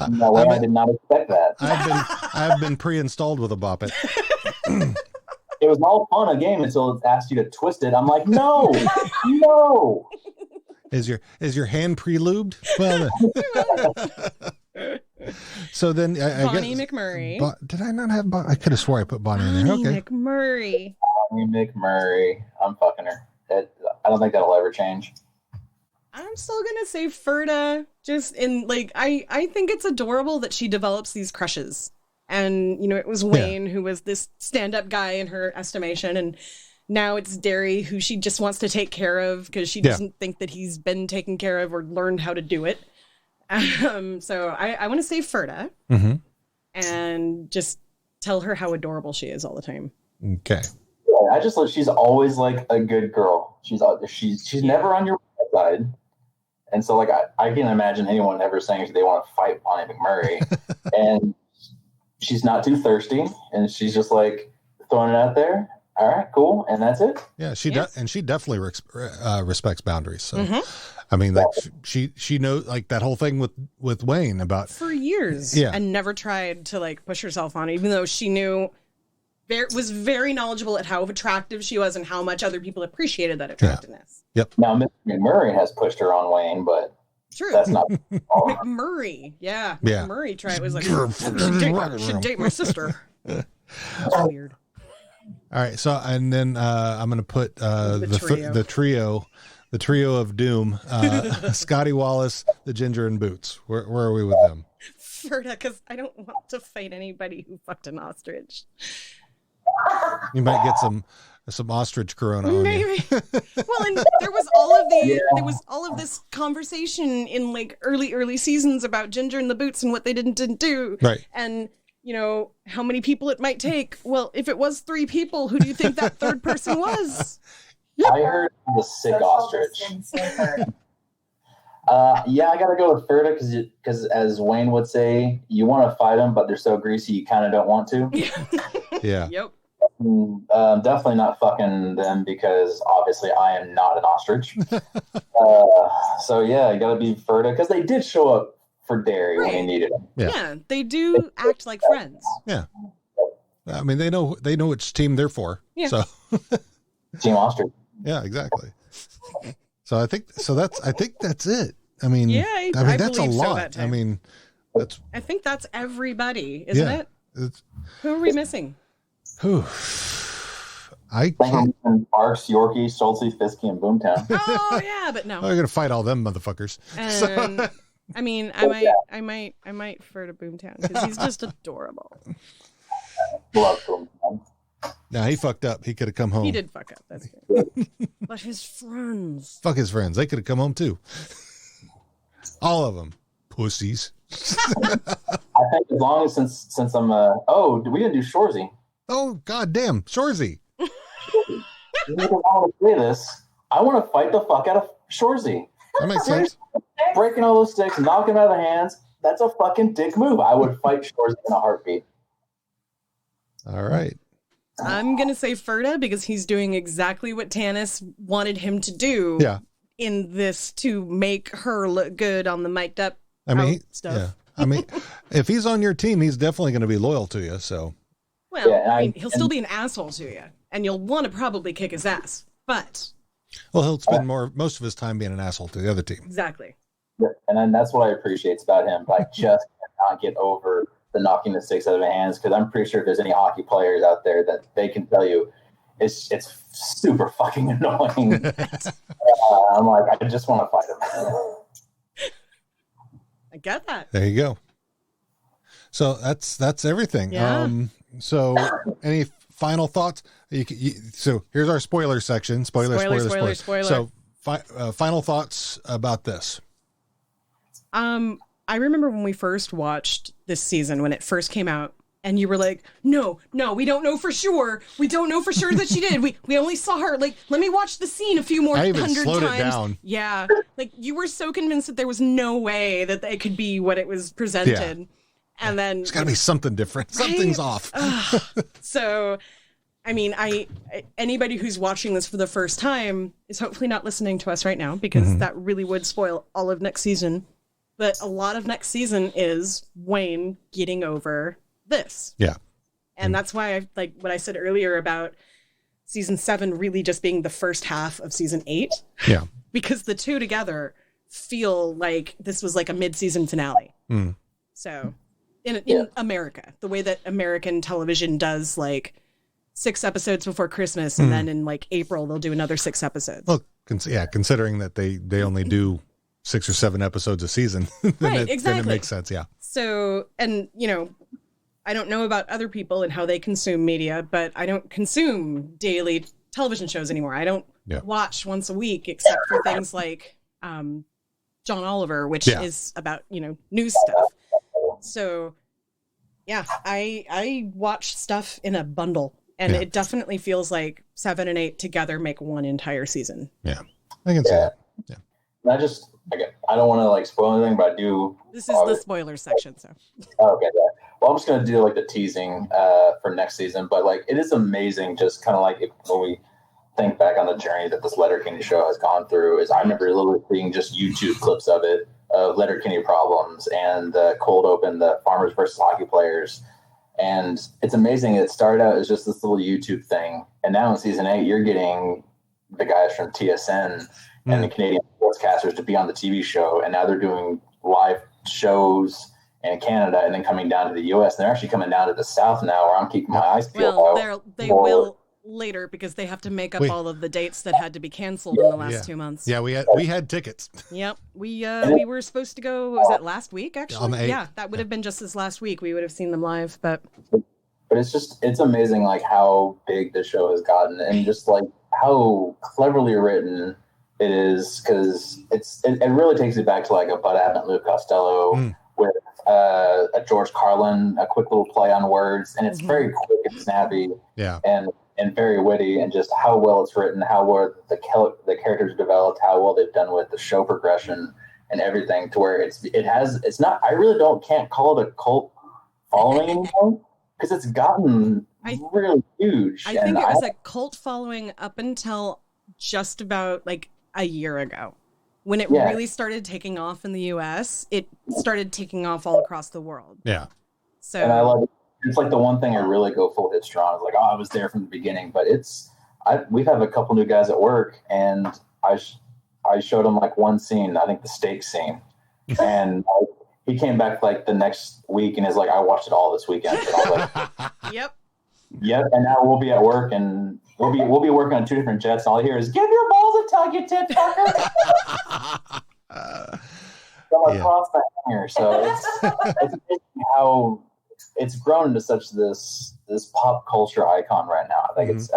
E: No way, I did not expect that.
B: I've been pre-installed with a boppet.
E: It was all fun a game until it asked you to twist it. I'm like, no, no.
B: Is your hand pre-lubed? Well, so then
C: Bonnie McMurray.
B: Did I not have Bonnie? I could have swore I put Bonnie in there. Okay.
C: McMurray.
E: Bonnie McMurray. I'm fucking her. I don't think that'll ever change.
C: I'm still gonna say Ferda. Just in I think it's adorable that she develops these crushes, and it was Wayne who was this stand-up guy in her estimation, and now it's Derry who she just wants to take care of because she doesn't think that he's been taken care of or learned how to do it. So I want to say Ferda, and just tell her how adorable she is all the time.
B: Okay.
E: Yeah, I just she's always like a good girl. She's never on your side. And so, I can't imagine anyone ever saying they want to fight Bonnie McMurray. And she's not too thirsty. And she's just throwing it out there. All right, cool. And that's it.
B: Yeah, and she definitely respects boundaries. So, I mean, she knows that whole thing with Wayne about
C: for years.
B: Yeah.
C: And never tried to push herself on it, even though she knew was very knowledgeable at how attractive she was and how much other people appreciated that attractiveness.
B: Yep.
E: Now, Miss McMurray has pushed her on Wayne, but
C: true.
E: That's not
C: McMurray. Yeah. McMurray tried. It was should date my sister. That's weird.
B: All right. So, and then I'm going to put the trio of doom, Scotty Wallace, the Ginger, and Boots. Where are we with them?
C: Ferda, because I don't want to fight anybody who fucked an ostrich.
B: You might get some ostrich corona on
C: Maybe.
B: you.
C: Well, and there was all of this conversation in early seasons about Ginger and the Boots and what they didn't do.
B: Right.
C: And how many people it might take. Well, if it was 3 people, who do you think that third person was?
E: I heard the sick ostrich. Yeah, I gotta go with Ferda because as Wayne would say, you want to fight them, but they're so greasy you kind of don't want to.
B: Yeah.
C: Yep.
E: Definitely not fucking them because obviously I am not an ostrich. So yeah, you gotta be Ferda because they did show up for Derry when he needed them.
C: Yeah, they do act like friends.
B: Yeah. I mean, they know which team they're for.
C: Yeah.
B: So
E: Team ostrich.
B: Yeah, exactly. So I think that's it. I mean,
C: I
B: that's a
C: believe so
B: lot.
C: that time.
B: I mean,
C: I think that's everybody, isn't it? Who are we missing?
B: Who? I can't.
E: Arks, Yorkie, Schulte, Fisky, and Boomtown.
C: Oh yeah, but no.
B: I'm gonna fight all them motherfuckers.
C: And I mean, I might refer to Boomtown because he's just adorable.
E: Love Boomtown.
B: Now he fucked up. He could have come home.
C: He did fuck up. That's good. But his friends.
B: Fuck his friends. They could have come home too. All of them. Pussies.
E: I think as long as since I'm we didn't do Shorzy.
B: Oh god damn, Shorzy.
E: I want to say this. I want to fight the fuck out of Shorzy.
B: That makes sense.
E: Breaking all those sticks, knocking them out of the hands. That's a fucking dick move. I would fight Shorzy in a heartbeat.
B: All right.
C: I'm going to say Ferda because he's doing exactly what Tanis wanted him to do in this to make her look good on the mic'd up stuff.
B: Yeah. I mean, if he's on your team, he's definitely going to be loyal to you. So,
C: well, I mean, he'll still be an asshole to you, and you'll want to probably kick his ass. But
B: he'll spend most of his time being an asshole to the other team.
C: Exactly.
E: Yeah, and then that's what I appreciate about him. But I just cannot get over the knocking the sticks out of the hands, because I'm pretty sure if there's any hockey players out there that they can tell you it's super fucking annoying. I'm like, I just want to fight him.
C: I get that.
B: There you go. So that's everything.
C: Yeah.
B: So any final thoughts? So here's our spoiler section. Spoiler. So final thoughts about this.
C: I remember when we first watched this season, when it first came out, and you were like, no, we don't know for sure. We don't know for sure that she did. We only saw her. Like, let me watch the scene a few more
B: I even
C: 100
B: slowed
C: times.
B: It down.
C: Yeah. Like, you were so convinced that there was no way that it could be what it was presented. Yeah. And then
B: there's got to be something different. Right? Something's off.
C: So, I mean, anybody who's watching this for the first time is hopefully not listening to us right now, because that really would spoil all of next season. But a lot of next season is Wayne getting over this.
B: Yeah.
C: And that's why I like what I said earlier about season 7 really just being the first half of season 8.
B: Yeah.
C: Because the two together feel like this was like a mid-season finale. So in America, the way that American television does like 6 episodes before Christmas, and then in like April, they'll do another 6 episodes.
B: Well, considering that they only do 6 or 7 episodes a season,
C: right, exactly.
B: Then it makes sense, yeah.
C: So, and I don't know about other people and how they consume media, but I don't consume daily television shows anymore. I don't watch once a week, except for things like John Oliver, which is about news stuff. So, yeah, I watch stuff in a bundle, and it definitely feels like 7 and 8 together make one entire season.
B: Yeah, I can see that. Yeah,
E: I don't want to like spoil anything, but I do.
C: This is the spoiler section, so.
E: Okay, yeah. Well, I'm just gonna do like the teasing for next season, but like it is amazing, just kind of like when we think back on the journey that this Letterkenny show has gone through. Is I remember literally seeing just YouTube clips of it, of Letterkenny problems and the cold open, the farmers versus hockey players, and it's amazing. It started out as just this little YouTube thing, and now in season 8, you're getting the guys from TSN and the Canadian sportscasters to be on the TV show, and now they're doing live shows in Canada and then coming down to the US, and they're actually coming down to the South now, where I'm keeping my eyes peeled.
C: Well, they will later, because they have to make up all of the dates that had to be canceled in the last 2 months.
B: Yeah, we had tickets.
C: Yep, we were supposed to go. Was that last week? Actually,
B: on the 8th.
C: Yeah, that would have been just this last week. We would have seen them live, but
E: it's amazing like how big the show has gotten, and just like how cleverly written it is, because it really takes it back to like a Bud Abbott, Luke Costello with a George Carlin, a quick little play on words, and it's very quick and snappy, and very witty, and just how well it's written, how well the characters developed, how well they've done with the show progression and everything, to where it's not. I really can't call it a cult following anymore, because it's gotten really huge.
C: I think it was a cult following up until just about like a year ago, when it really started taking off in the US. It started taking off all across the world.
B: Yeah.
C: So,
E: and I love it. It's like the one thing I really go full hit strong. It's like, I was there from the beginning, but we've had a couple new guys at work, and I showed them like one scene, I think the steak scene, and he came back like the next week and is like, I watched it all this weekend. And I was like, Yep. And now we'll be at work, and we'll be working on 2 different jets, and all I hear is, "Give your balls a tug, you tit fucker." Across the hanger. So it's how it's grown into such this pop culture icon right now. I think it's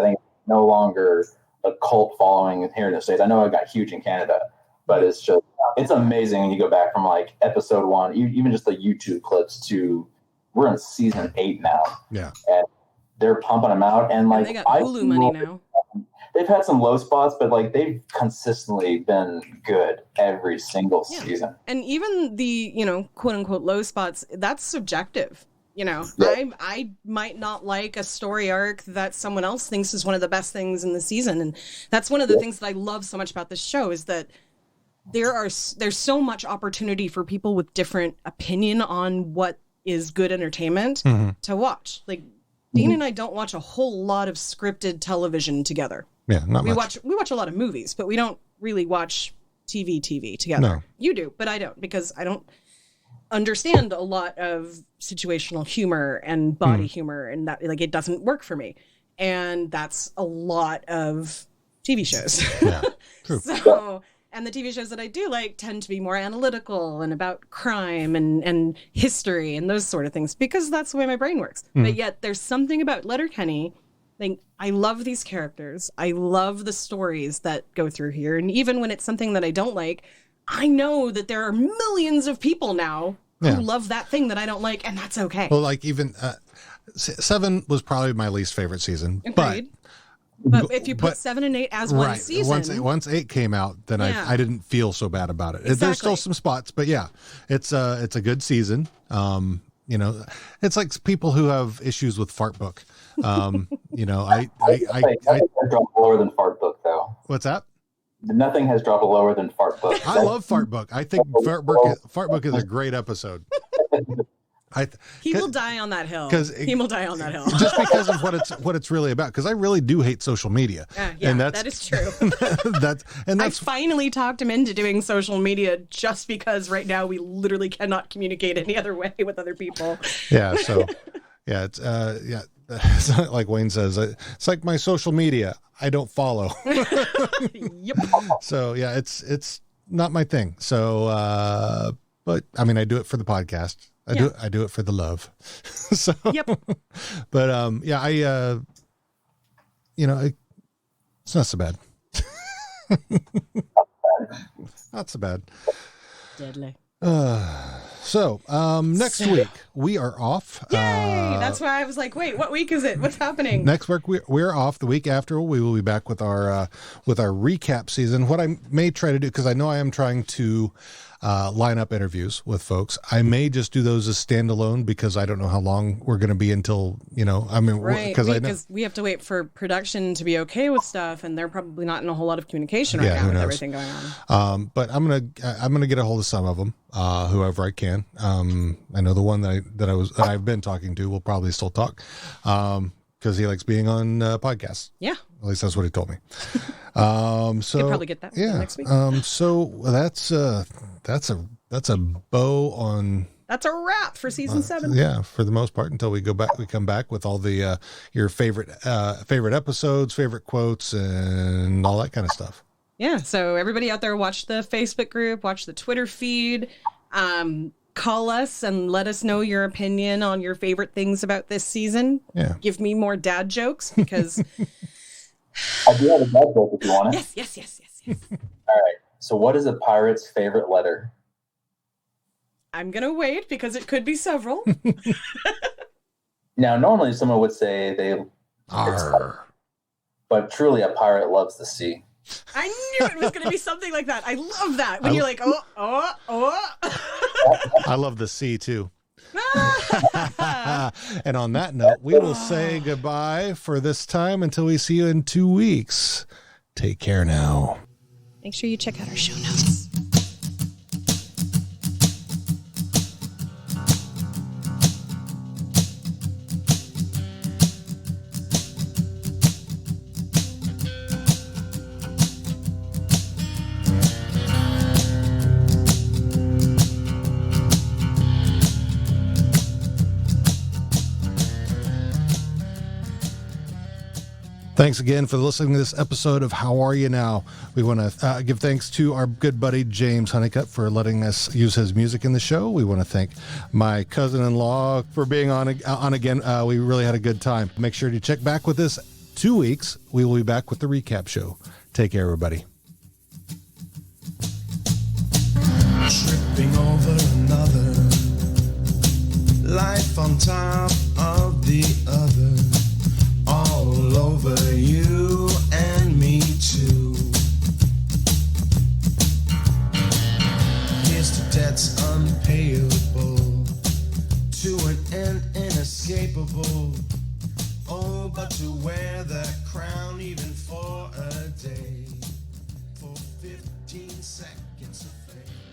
E: no longer a cult following here in the States. I know it got huge in Canada, but it's amazing when you go back from like episode 1, even just the YouTube clips to we're in season 8 now.
B: Yeah.
E: And they're pumping them out. And like,
C: they got Hulu money now.
E: They've had some low spots, but like they've consistently been good every single season.
C: And even the, quote unquote low spots, that's subjective. I might not like a story arc that someone else thinks is one of the best things in the season. And that's one of the things that I love so much about this show is that there's so much opportunity for people with different opinion on what is good entertainment to watch. Like Dean and I don't watch a whole lot of scripted television together.
B: Yeah, not much.
C: We watch a lot of movies, but we don't really watch TV together.
B: No.
C: You do, but I don't, because I don't understand a lot of situational humor and body humor, and that like it doesn't work for me. And that's a lot of TV shows.
B: Yeah, true.
C: So, and the TV shows that I do like tend to be more analytical and about crime and history and those sort of things, because that's the way my brain works. But yet there's something about Letterkenny. Like, I love these characters. I love the stories that go through here. And even when it's something that I don't like, I know that there are millions of people now who love that thing that I don't like, and that's okay.
B: Well, like even 7 was probably my least favorite season.
C: Agreed. But if you put 7 and 8 as one season,
B: once 8 came out, then I didn't feel so bad about it. There's still some spots, but yeah, it's a good season. It's like people who have issues with Fart Book. I
E: dropped lower than Fart Book though.
B: What's that?
E: Nothing has dropped lower than Fart Book.
B: I love Fart Book. I think Fart Book is a great episode.
C: He will die on that hill. He will die on that hill.
B: Just because of what it's really about. Because I really do hate social media.
C: Yeah, that is true. I finally talked him into doing social media just because right now we literally cannot communicate any other way with other people.
B: Yeah. So yeah, it's like Wayne says, it's like my social media. I don't follow.
C: Yep.
B: So yeah, it's not my thing. So, but I mean, I do it for the podcast. I do it for the love. So,
C: yep.
B: But it's not so bad. Not so bad.
C: Deadly.
B: So next week we are off.
C: Yay! That's why I was like, wait, what week is it? What's happening?
B: Next week we're off. The week after we will be back with our recap season. What I may try to do, because I know I am trying to line up interviews with folks. I may just do those as standalone because I don't know how long we're going to be until,
C: right. Because we have to wait for production to be okay with stuff, and they're probably not in a whole lot of communication right now with everything going on.
B: But I'm gonna get a hold of some of them, whoever I can. I know the one that I've been talking to will probably still talk, because he likes being on podcasts.
C: Yeah.
B: At least that's what he told me. So
C: you'll probably get that next week.
B: So that's a bow on.
C: That's a wrap for season 7.
B: Yeah, for the most part, until we come back with all the your favorite episodes, favorite quotes, and all that kind of stuff.
C: Yeah. So everybody out there, watch the Facebook group, watch the Twitter feed. Call us and let us know your opinion on your favorite things about this season.
B: Yeah.
C: Give me more dad jokes, because
E: I do have a dad joke if you want it.
C: Yes.
E: All right. So what is a pirate's favorite letter?
C: I'm going to wait because it could be several.
E: Now, normally someone would say they
B: R.
E: But truly a pirate loves the sea.
C: I knew it was going to be something like that. I love that. When you're like, oh.
B: I love the sea too. And on that note, we will say goodbye for this time until we see you in 2 weeks. Take care now.
C: Make sure you check out our show notes.
B: Thanks again for listening to this episode of How Are You Now? We want to give thanks to our good buddy James Honeycutt for letting us use his music in the show. We want to thank my cousin-in-law for being on again. We really had a good time. Make sure to check back with us 2 weeks. We will be back with the recap show. Take care, everybody.
A: tripping over another, life on top of the other, all over you and me too. Here's to debts unpayable, to an end inescapable. Oh, but to wear that crown even for a day, for 15 seconds of fame.